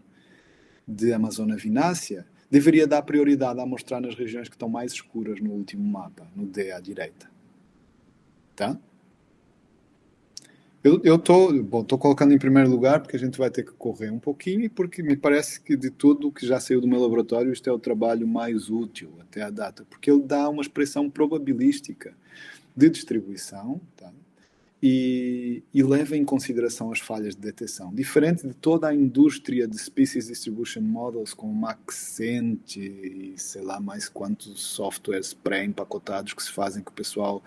B: de Amazônia vinácea, deveria dar prioridade a mostrar nas regiões que estão mais escuras no último mapa, no D à direita. Tá? Eu estou colocando em primeiro lugar porque a gente vai ter que correr um pouquinho e porque me parece que de tudo que já saiu do meu laboratório, este é o trabalho mais útil até a data, porque ele dá uma expressão probabilística de distribuição, tá? E leva em consideração as falhas de detecção. Diferente de toda a indústria de Species Distribution Models, com o Maxent e sei lá mais quantos softwares pré-empacotados que se fazem, que o pessoal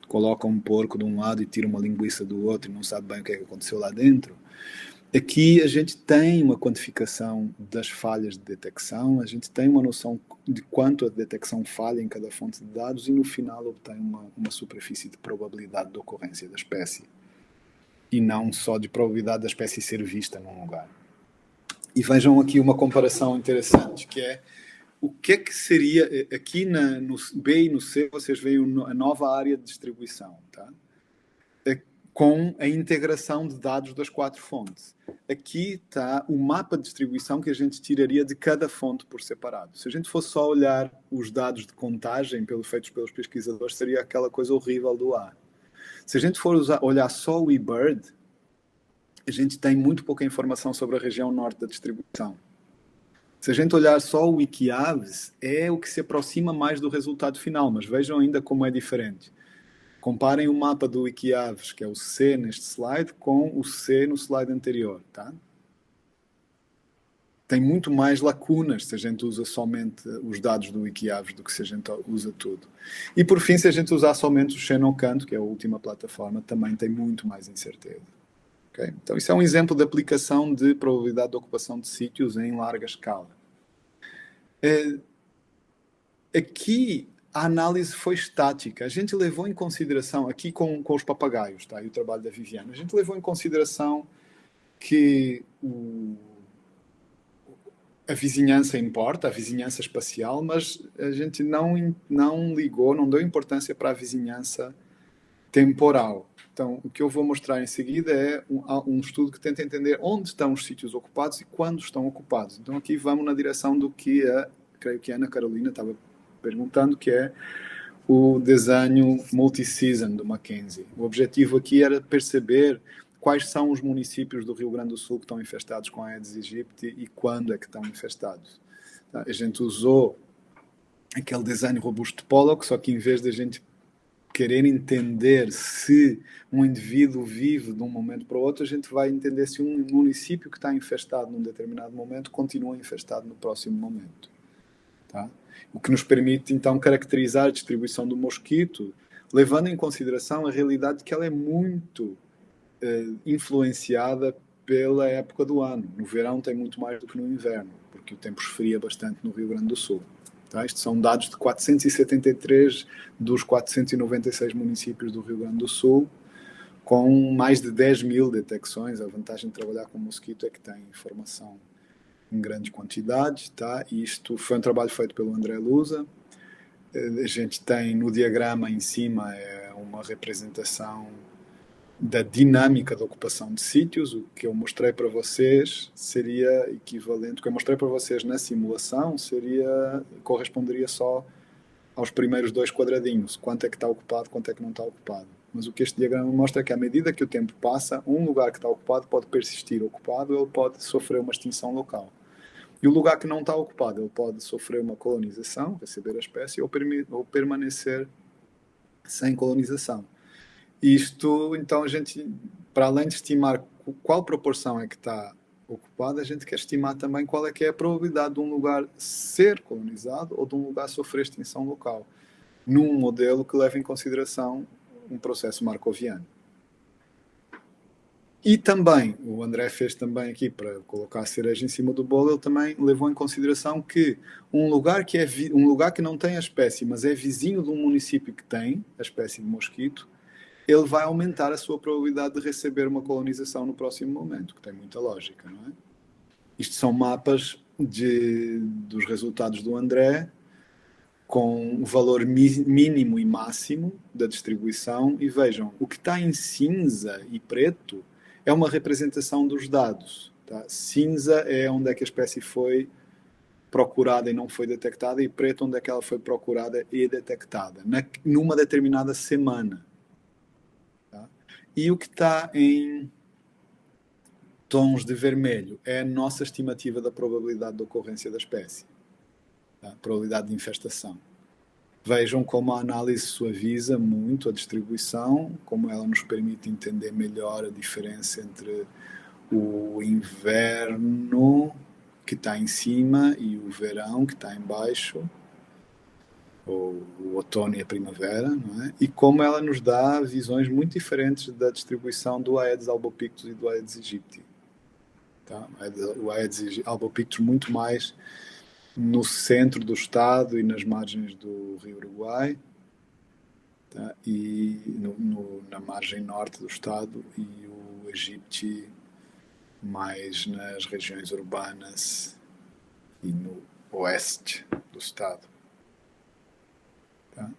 B: coloca um porco de um lado e tira uma linguiça do outro e não sabe bem o que é que aconteceu lá dentro. Aqui a gente tem uma quantificação das falhas de detecção, a gente tem uma noção de quanto a detecção falha em cada fonte de dados e no final obtém uma superfície de probabilidade de ocorrência da espécie e não só de probabilidade da espécie ser vista num lugar. E vejam aqui uma comparação interessante, que é o que é que seria, aqui no B e no C vocês veem a nova área de distribuição, tá? Com a integração de dados das 4 fontes. Aqui está o mapa de distribuição que a gente tiraria de cada fonte por separado. Se a gente fosse só olhar os dados de contagem feitos pelos pesquisadores, seria aquela coisa horrível do A. Se a gente for olhar só o eBird, a gente tem muito pouca informação sobre a região norte da distribuição. Se a gente olhar só o Wikiaves, é o que se aproxima mais do resultado final, mas vejam ainda como é diferente. Comparem o mapa do Wikiaves, que é o C neste slide, com o C no slide anterior. Tá? Tem muito mais lacunas se a gente usa somente os dados do Wikiaves do que se a gente usa tudo. E por fim, se a gente usar somente o Xenocanto, que é a última plataforma, também tem muito mais incerteza. Okay? Então isso é um exemplo de aplicação de probabilidade de ocupação de sítios em larga escala. Aqui a análise foi estática. A gente levou em consideração, aqui com os papagaios, tá? E o trabalho da Viviane, a gente levou em consideração que a vizinhança importa, a vizinhança espacial, mas a gente não ligou, não deu importância para a vizinhança temporal. Então, o que eu vou mostrar em seguida é um estudo que tenta entender onde estão os sítios ocupados e quando estão ocupados. Então, aqui vamos na direção do que creio que a Ana Carolina estava perguntando, que é o desenho multi-season do Mackenzie. O objetivo aqui era perceber quais são os municípios do Rio Grande do Sul que estão infestados com a Aedes aegypti e quando é que estão infestados. A gente usou aquele desenho robusto de Pollock, só que em vez de a gente querer entender se um indivíduo vive de um momento para o outro, a gente vai entender se um município que está infestado num determinado momento continua infestado no próximo momento. Tá? O que nos permite, então, caracterizar a distribuição do mosquito, levando em consideração a realidade que ela é muito influenciada pela época do ano. No verão tem muito mais do que no inverno, porque o tempo esfria bastante no Rio Grande do Sul. Tá? Estes são dados de 473 dos 496 municípios do Rio Grande do Sul, com mais de 10 mil detecções. A vantagem de trabalhar com mosquito é que tem informação em grande quantidade, tá? E isto foi um trabalho feito pelo André Lusa. A gente tem no diagrama em cima uma representação da dinâmica da ocupação de sítios. O que eu mostrei para vocês seria equivalente, o que eu mostrei para vocês na simulação corresponderia só aos primeiros 2 quadradinhos, quanto é que está ocupado, quanto é que não está ocupado. Mas o que este diagrama mostra é que à medida que o tempo passa, um lugar que está ocupado pode persistir ocupado, ele pode sofrer uma extinção local. E o lugar que não está ocupado, ele pode sofrer uma colonização, receber a espécie, ou permanecer sem colonização. Isto, então, a gente, para além de estimar qual proporção é que está ocupada, a gente quer estimar também qual é que é a probabilidade de um lugar ser colonizado ou de um lugar sofrer extinção local, num modelo que leva em consideração um processo markoviano. E também, o André fez também aqui, para colocar a cereja em cima do bolo, ele também levou em consideração que um lugar que não tem a espécie, mas é vizinho de um município que tem a espécie de mosquito, ele vai aumentar a sua probabilidade de receber uma colonização no próximo momento, que tem muita lógica, não é? Isto são mapas dos resultados do André, com o valor mínimo e máximo da distribuição, e vejam, o que está em cinza e preto é uma representação dos dados. Tá? Cinza é onde é que a espécie foi procurada e não foi detectada, e preto onde é que ela foi procurada e detectada, numa determinada semana. Tá? E o que está em tons de vermelho é a nossa estimativa da probabilidade de ocorrência da espécie. A probabilidade de infestação. Vejam como a análise suaviza muito a distribuição, como ela nos permite entender melhor a diferença entre o inverno, que está em cima, e o verão, que está em baixo, ou o outono e a primavera, não é? E como ela nos dá visões muito diferentes da distribuição do Aedes albopictus e do Aedes aegypti. Tá? O Aedes albopictus muito mais no centro do estado e nas margens do Rio Uruguai, tá? E na margem norte do estado, e o Aegypti mais nas regiões urbanas e no oeste do estado. Tá?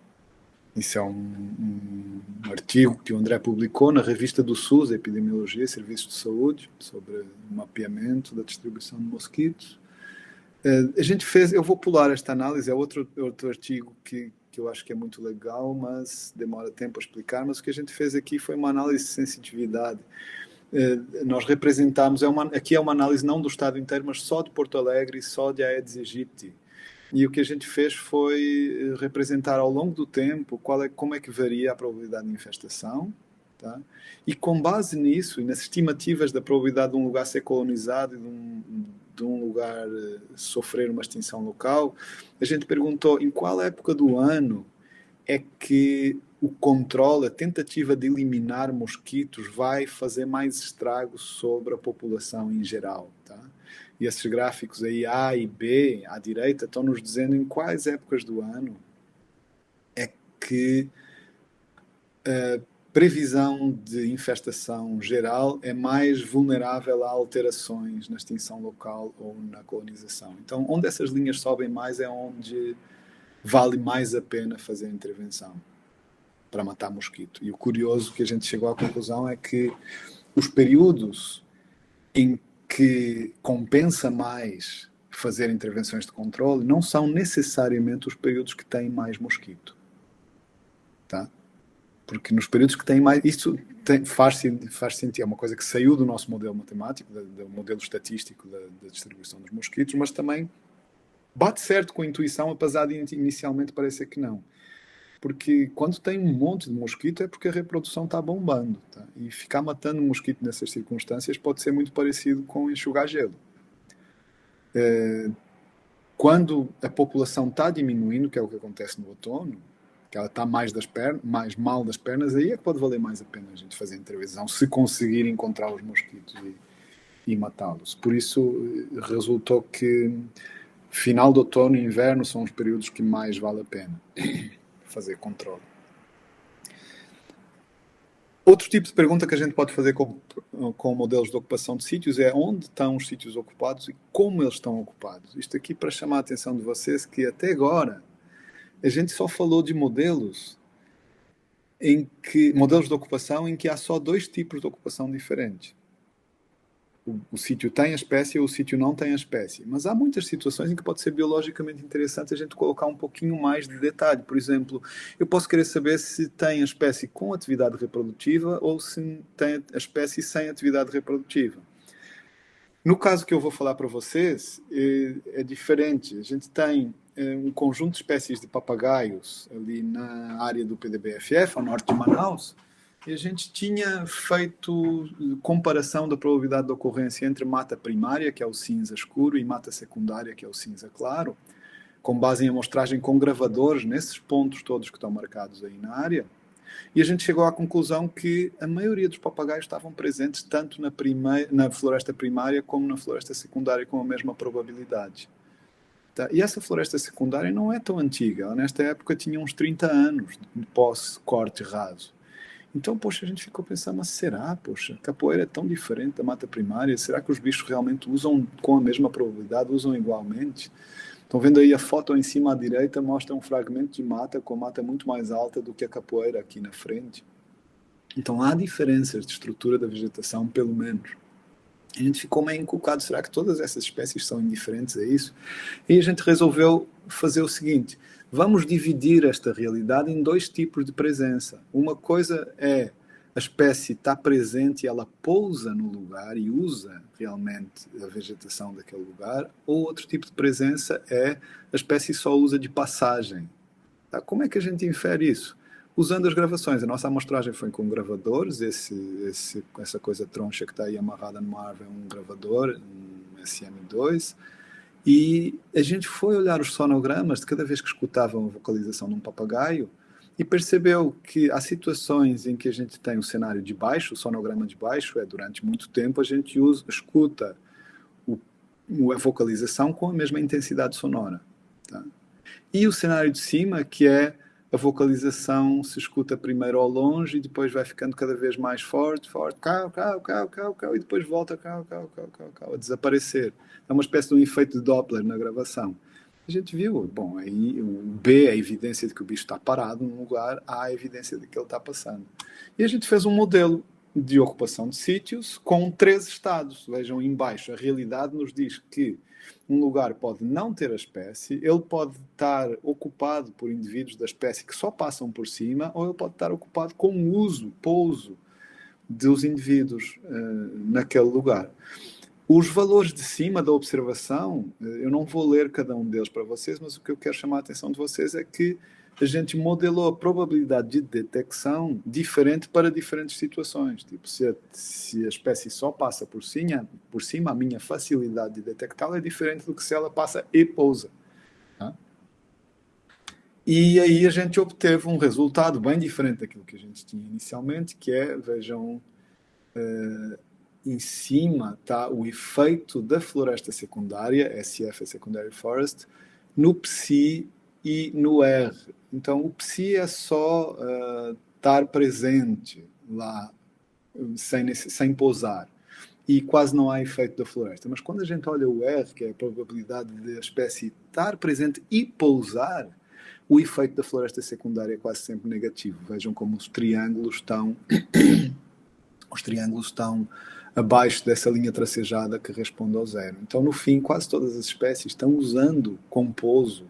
B: Isso é um artigo que o André publicou na revista do SUS, Epidemiologia e Serviços de Saúde, sobre o mapeamento da distribuição de mosquitos. A gente fez, eu vou pular esta análise, é outro artigo que eu acho que é muito legal, mas demora tempo a explicar, mas o que a gente fez aqui foi uma análise de sensitividade. Nós representamos, aqui é uma análise não do estado inteiro, mas só de Porto Alegre e só de Aedes aegypti. E o que a gente fez foi representar ao longo do tempo como é que varia a probabilidade de infestação, tá? E com base nisso, e nas estimativas da probabilidade de um lugar ser colonizado e de um lugar sofrer uma extinção local, a gente perguntou em qual época do ano é que o controle, a tentativa de eliminar mosquitos vai fazer mais estragos sobre a população em geral, tá? E esses gráficos aí, A e B, à direita, estão nos dizendo em quais épocas do ano é que a previsão de infestação geral é mais vulnerável a alterações na extinção local ou na colonização. Então, onde essas linhas sobem mais é onde vale mais a pena fazer a intervenção para matar mosquito. E o curioso que a gente chegou à conclusão é que os períodos em que compensa mais fazer intervenções de controle não são necessariamente os períodos que têm mais mosquito. Tá? Porque nos períodos que têm mais... Isso faz sentido, é uma coisa que saiu do nosso modelo matemático, do modelo estatístico da distribuição dos mosquitos, mas também bate certo com a intuição, apesar de inicialmente parecer que não. Porque quando tem um monte de mosquito é porque a reprodução está bombando. Tá? E ficar matando um mosquito nessas circunstâncias pode ser muito parecido com enxugar gelo. Quando a população está diminuindo, que é o que acontece no outono, que ela está mais mal das pernas, aí é que pode valer mais a pena a gente fazer intervenção, se conseguir encontrar os mosquitos e matá-los. Por isso, resultou que final de outono e inverno são os períodos que mais vale a pena fazer controle. Outro tipo de pergunta que a gente pode fazer com modelos de ocupação de sítios é onde estão os sítios ocupados e como eles estão ocupados. Isto aqui para chamar a atenção de vocês que até agora a gente só falou de modelos de ocupação em que há só dois tipos de ocupação diferentes. O sítio tem a espécie ou o sítio não tem a espécie. Mas há muitas situações em que pode ser biologicamente interessante a gente colocar um pouquinho mais de detalhe. Por exemplo, eu posso querer saber se tem a espécie com atividade reprodutiva ou se tem a espécie sem atividade reprodutiva. No caso que eu vou falar para vocês, é diferente. A gente tem um conjunto de espécies de papagaios ali na área do PDBFF, ao norte de Manaus, e a gente tinha feito comparação da probabilidade de ocorrência entre mata primária, que é o cinza escuro, e mata secundária, que é o cinza claro, com base em amostragem com gravadores nesses pontos todos que estão marcados aí na área. E a gente chegou à conclusão que a maioria dos papagaios estavam presentes tanto na floresta primária como na floresta secundária com a mesma probabilidade. Tá? E essa floresta secundária não é tão antiga. Ela, nesta época, tinha uns 30 anos de pós-corte raso. Então, poxa, a gente ficou pensando, mas será, poxa, capoeira é tão diferente da mata primária? Será que os bichos realmente usam com a mesma probabilidade, usam igualmente? Estão vendo aí a foto em cima à direita, mostra um fragmento de mata com mata muito mais alta do que a capoeira aqui na frente. Então há diferenças de estrutura da vegetação, pelo menos. A gente ficou meio encucado, será que todas essas espécies são indiferentes a isso? E a gente resolveu fazer o seguinte, vamos dividir esta realidade em dois tipos de presença. Uma coisa é a espécie está presente e ela pousa no lugar e usa realmente a vegetação daquele lugar, ou outro tipo de presença é a espécie só usa de passagem. Tá? Como é que a gente infere isso? Usando as gravações. A nossa amostragem foi com gravadores, essa coisa troncha que está aí amarrada numa árvore é um gravador, um SM2, e a gente foi olhar os sonogramas de cada vez que escutavam a vocalização de um papagaio e percebeu que há situações em que a gente tem o cenário de baixo, o sonograma de baixo, durante muito tempo a gente escuta a vocalização com a mesma intensidade sonora. Tá? E o cenário de cima, que é a vocalização se escuta primeiro ao longe e depois vai ficando cada vez mais forte, cau, e depois volta cau, a desaparecer. É uma espécie de um efeito de Doppler na gravação. A gente viu, bom, aí o B é a evidência de que o bicho está parado num lugar, A a evidência de que ele está passando. E a gente fez um modelo de ocupação de sítios com 3 estados. Vejam embaixo, a realidade nos diz que um lugar pode não ter a espécie, ele pode estar ocupado por indivíduos da espécie que só passam por cima, ou ele pode estar ocupado com pouso dos indivíduos naquele lugar. Os valores de cima da observação, eu não vou ler cada um deles para vocês, mas o que eu quero chamar a atenção de vocês é que a gente modelou a probabilidade de detecção diferente para diferentes situações. Tipo, se a espécie só passa por cima, a minha facilidade de detectá-la é diferente do que se ela passa e pousa. Tá? E aí a gente obteve um resultado bem diferente daquilo que a gente tinha inicialmente, que é, vejam, em cima está o efeito da floresta secundária, SF, Secondary Forest, no Psi e no R. Então, o Psi é só estar presente lá, sem pousar. E quase não há efeito da floresta. Mas quando a gente olha o R, que é a probabilidade de a espécie estar presente e pousar, o efeito da floresta secundária é quase sempre negativo. Vejam como os triângulos estão abaixo dessa linha tracejada que responde ao zero. Então, no fim, quase todas as espécies estão usando com pouso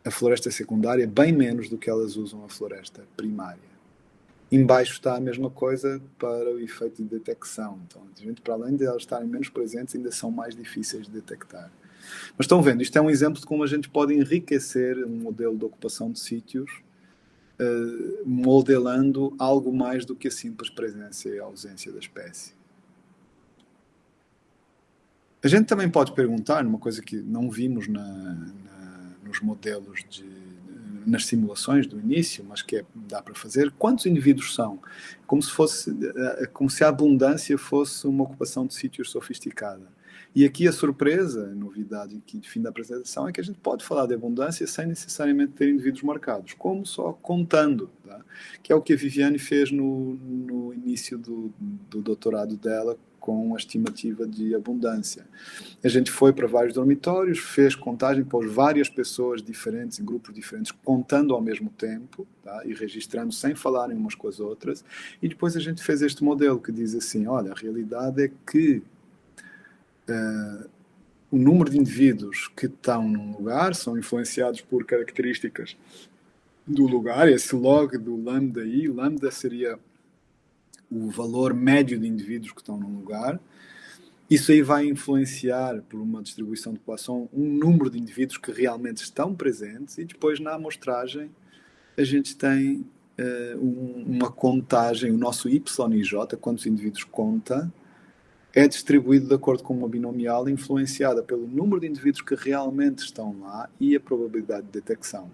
B: a floresta secundária bem menos do que elas usam a floresta primária. Embaixo está a mesma coisa para o efeito de detecção. Então, a gente, para além de elas estarem menos presentes, ainda são mais difíceis de detectar. Mas estão vendo, isto é um exemplo de como a gente pode enriquecer um modelo de ocupação de sítios modelando algo mais do que a simples presença e ausência da espécie. A gente também pode perguntar, numa coisa que não vimos nos modelos nas simulações do início, mas que dá para fazer, quantos indivíduos são? Como se a abundância fosse uma ocupação de sítios sofisticada. E aqui a surpresa, a novidade aqui de fim da apresentação, é que a gente pode falar de abundância sem necessariamente ter indivíduos marcados, como só contando, tá? Que é o que a Viviane fez no início do doutorado dela com a estimativa de abundância. A gente foi para vários dormitórios, fez contagem, pôs várias pessoas diferentes, em grupos diferentes, contando ao mesmo tempo, tá? E registrando sem falarem umas com as outras, e depois a gente fez este modelo que diz assim, olha, a realidade é que o número de indivíduos que estão num lugar são influenciados por características do lugar, esse log do lambda aí, lambda seria o valor médio de indivíduos que estão num lugar. Isso aí vai influenciar, por uma distribuição de população, um número de indivíduos que realmente estão presentes, e depois na amostragem a gente tem uma contagem, o nosso YJ, quantos indivíduos conta, é distribuído de acordo com uma binomial influenciada pelo número de indivíduos que realmente estão lá e a probabilidade de detecção.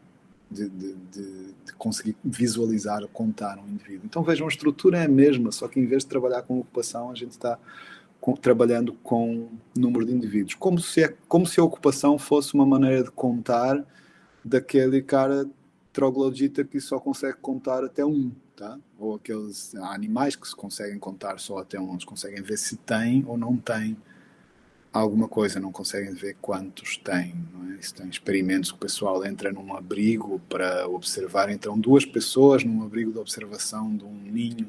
B: de conseguir visualizar, contar um indivíduo. Então vejam, a estrutura é a mesma, só que em vez de trabalhar com ocupação, a gente está trabalhando com número de indivíduos. Como se a ocupação fosse uma maneira de contar daquele cara troglodita que só consegue contar até um, tá? Ou aqueles animais que se conseguem contar só até um, eles conseguem ver se tem ou não tem alguma coisa, não conseguem ver quantos têm, não é? Isso tem experimentos que o pessoal entra num abrigo para observar, então 2 pessoas num abrigo de observação de um ninho,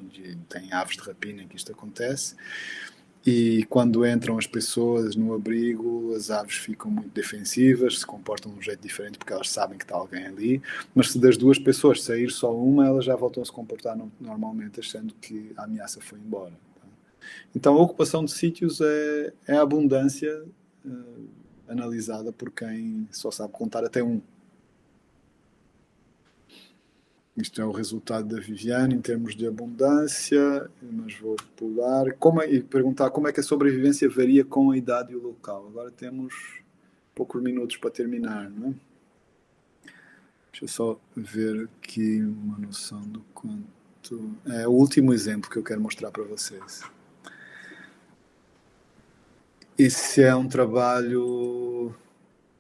B: tem aves de rapina que isto acontece, e quando entram as pessoas no abrigo, as aves ficam muito defensivas, se comportam de um jeito diferente porque elas sabem que está alguém ali, mas se das 2 pessoas sair só uma, elas já voltam a se comportar normalmente, achando que a ameaça foi embora. Tá? Então a ocupação de sítios é a abundância analisada por quem só sabe contar até um. Isto é o resultado da Viviane em termos de abundância, mas vou pular. E perguntar como é que a sobrevivência varia com a idade e o local. Agora temos poucos minutos para terminar, não é? Deixa eu só ver aqui uma noção do quanto... É o último exemplo que eu quero mostrar para vocês. Esse é um trabalho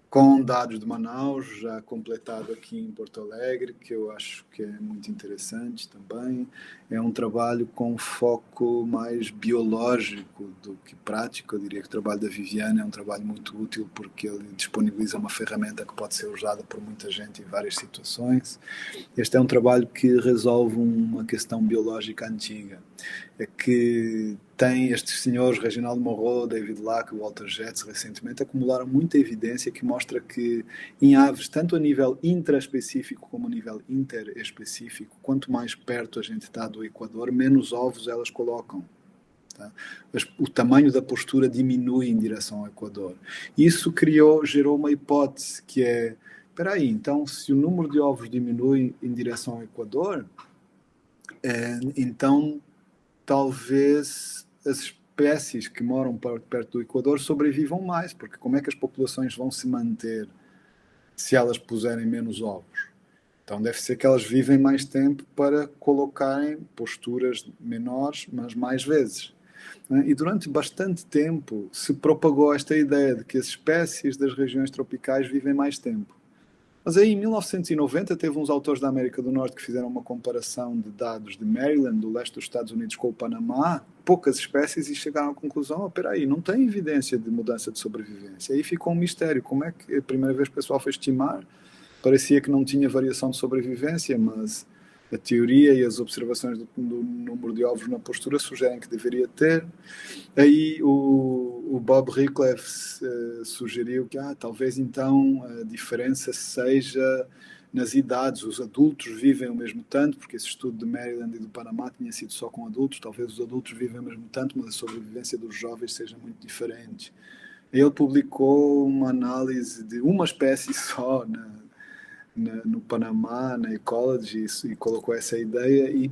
B: com dados de Manaus, já completado aqui em Porto Alegre, que eu acho que é muito interessante também. É um trabalho com foco mais biológico do que prático. Eu diria que o trabalho da Viviane é um trabalho muito útil porque ele disponibiliza uma ferramenta que pode ser usada por muita gente em várias situações. Este é um trabalho que resolve uma questão biológica antiga. É que tem estes senhores, Reginaldo Monroe, David Lack, Walter Jetz, recentemente acumularam muita evidência que mostra que em aves, tanto a nível intraespecífico como a nível interespecífico, quanto mais perto a gente está do Equador, menos ovos elas colocam. Tá? O tamanho da postura diminui em direção ao Equador. Isso gerou uma hipótese que é, espera aí, então se o número de ovos diminui em direção ao Equador, então talvez as espécies que moram perto do Equador sobrevivam mais, porque como é que as populações vão se manter se elas puserem menos ovos? Então deve ser que elas vivem mais tempo para colocarem posturas menores, mas mais vezes. E durante bastante tempo se propagou esta ideia de que as espécies das regiões tropicais vivem mais tempo. Mas aí, em 1990, teve uns autores da América do Norte que fizeram uma comparação de dados de Maryland, do leste dos Estados Unidos, com o Panamá, poucas espécies, e chegaram à conclusão, espera aí, não tem evidência de mudança de sobrevivência. Aí ficou um mistério. Como é que a primeira vez que o pessoal foi estimar, parecia que não tinha variação de sobrevivência, mas a teoria e as observações do número de ovos na postura sugerem que deveria ter. Aí o Bob Rickleffe sugeriu que talvez então a diferença seja nas idades. Os adultos vivem o mesmo tanto, porque esse estudo de Maryland e do Panamá tinha sido só com adultos, talvez os adultos vivem o mesmo tanto, mas a sobrevivência dos jovens seja muito diferente. Ele publicou uma análise de uma espécie só no Panamá, na Ecology, e colocou essa ideia, e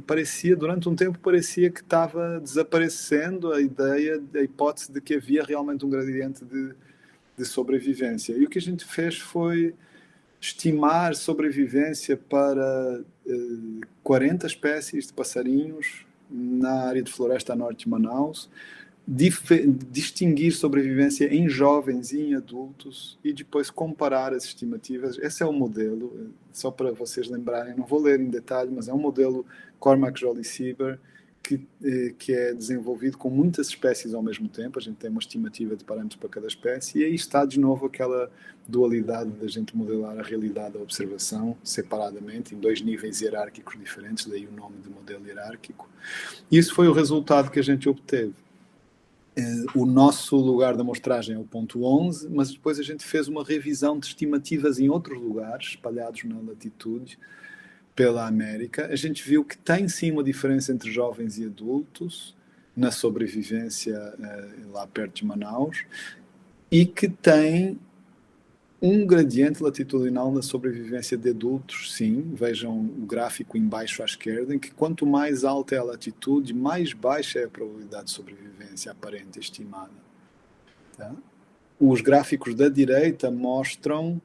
B: durante um tempo parecia que estava desaparecendo a hipótese de que havia realmente um gradiente de sobrevivência. E o que a gente fez foi estimar sobrevivência para 40 espécies de passarinhos na área de floresta a norte de Manaus, distinguir sobrevivência em jovens e em adultos e depois comparar as estimativas. Esse é o modelo, só para vocês lembrarem, não vou ler em detalhe, mas é um modelo Cormack-Joly-Sieber que é desenvolvido com muitas espécies ao mesmo tempo. A gente tem uma estimativa de parâmetros para cada espécie e aí está de novo aquela dualidade da gente modelar a realidade da observação separadamente, em 2 níveis hierárquicos diferentes, daí o nome de modelo hierárquico. E isso foi o resultado que a gente obteve. O nosso lugar da amostragem é o ponto 11, mas depois a gente fez uma revisão de estimativas em outros lugares, espalhados na latitude, pela América. A gente viu que tem sim uma diferença entre jovens e adultos na sobrevivência lá perto de Manaus e que tem um gradiente latitudinal na sobrevivência de adultos, sim. Vejam o gráfico embaixo à esquerda, em que quanto mais alta é a latitude, mais baixa é a probabilidade de sobrevivência aparente estimada. Tá? Os gráficos da direita mostram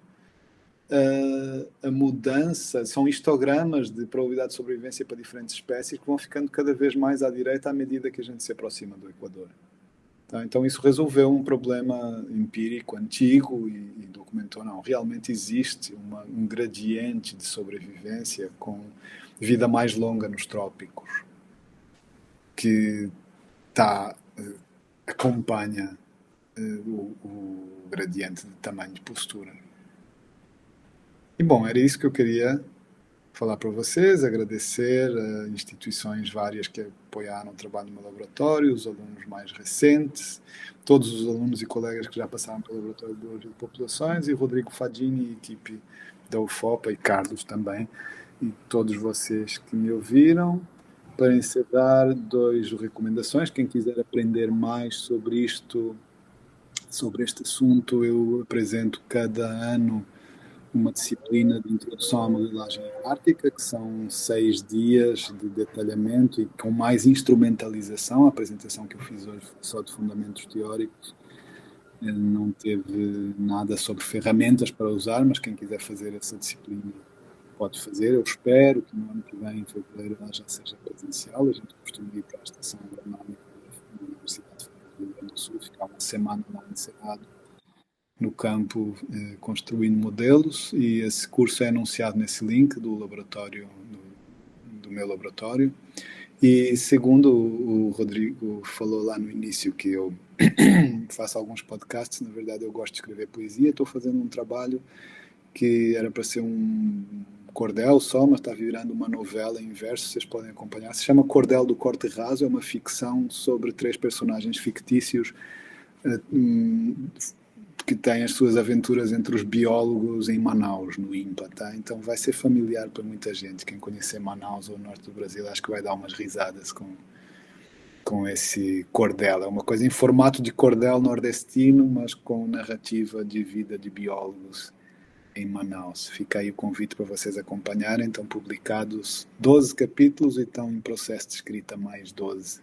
B: a mudança, são histogramas de probabilidade de sobrevivência para diferentes espécies que vão ficando cada vez mais à direita à medida que a gente se aproxima do Equador. Tá? Então isso resolveu um problema empírico antigo e documentou, não, realmente existe um gradiente de sobrevivência com vida mais longa nos trópicos que acompanha o gradiente de tamanho de postura. E bom, era isso que eu queria falar para vocês, agradecer a instituições várias que apoiaram o trabalho no meu laboratório, os alunos mais recentes, todos os alunos e colegas que já passaram pelo Laboratório de Biologia de Populações, e Rodrigo Fadini e equipe da UFOPA, e Carlos também, e todos vocês que me ouviram. Para encerrar, 2 recomendações. Quem quiser aprender mais sobre isto, sobre este assunto, eu apresento cada ano uma disciplina de introdução à modelagem ártica, que são 6 dias de detalhamento e com mais instrumentalização. A apresentação que eu fiz hoje foi só de fundamentos teóricos, não teve nada sobre ferramentas para usar, mas quem quiser fazer essa disciplina pode fazer. Eu espero que no ano que vem, em fevereiro, ela já seja presencial. A gente costuma ir para a Estação Agronómica da Universidade Federal do Rio Grande do Sul, ficar uma semana lá encerrado no campo, construindo modelos, e esse curso é anunciado nesse link do laboratório, do meu laboratório. E segundo o Rodrigo falou lá no início que eu faço alguns podcasts, na verdade eu gosto de escrever poesia, estou fazendo um trabalho que era para ser um cordel só, mas está virando uma novela em verso, vocês podem acompanhar. Se chama Cordel do Corte Raso, é uma ficção sobre 3 personagens fictícios que têm as suas aventuras entre os biólogos em Manaus, no INPA, tá? Então vai ser familiar para muita gente. Quem conhecer Manaus ou o norte do Brasil, acho que vai dar umas risadas com esse cordel. É uma coisa em formato de cordel nordestino, mas com narrativa de vida de biólogos em Manaus. Fica aí o convite para vocês acompanharem. Estão publicados 12 capítulos e estão em processo de escrita mais 12.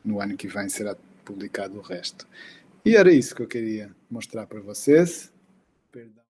B: No ano que vem será publicado o resto. E era isso que eu queria mostrar para vocês. Perdão.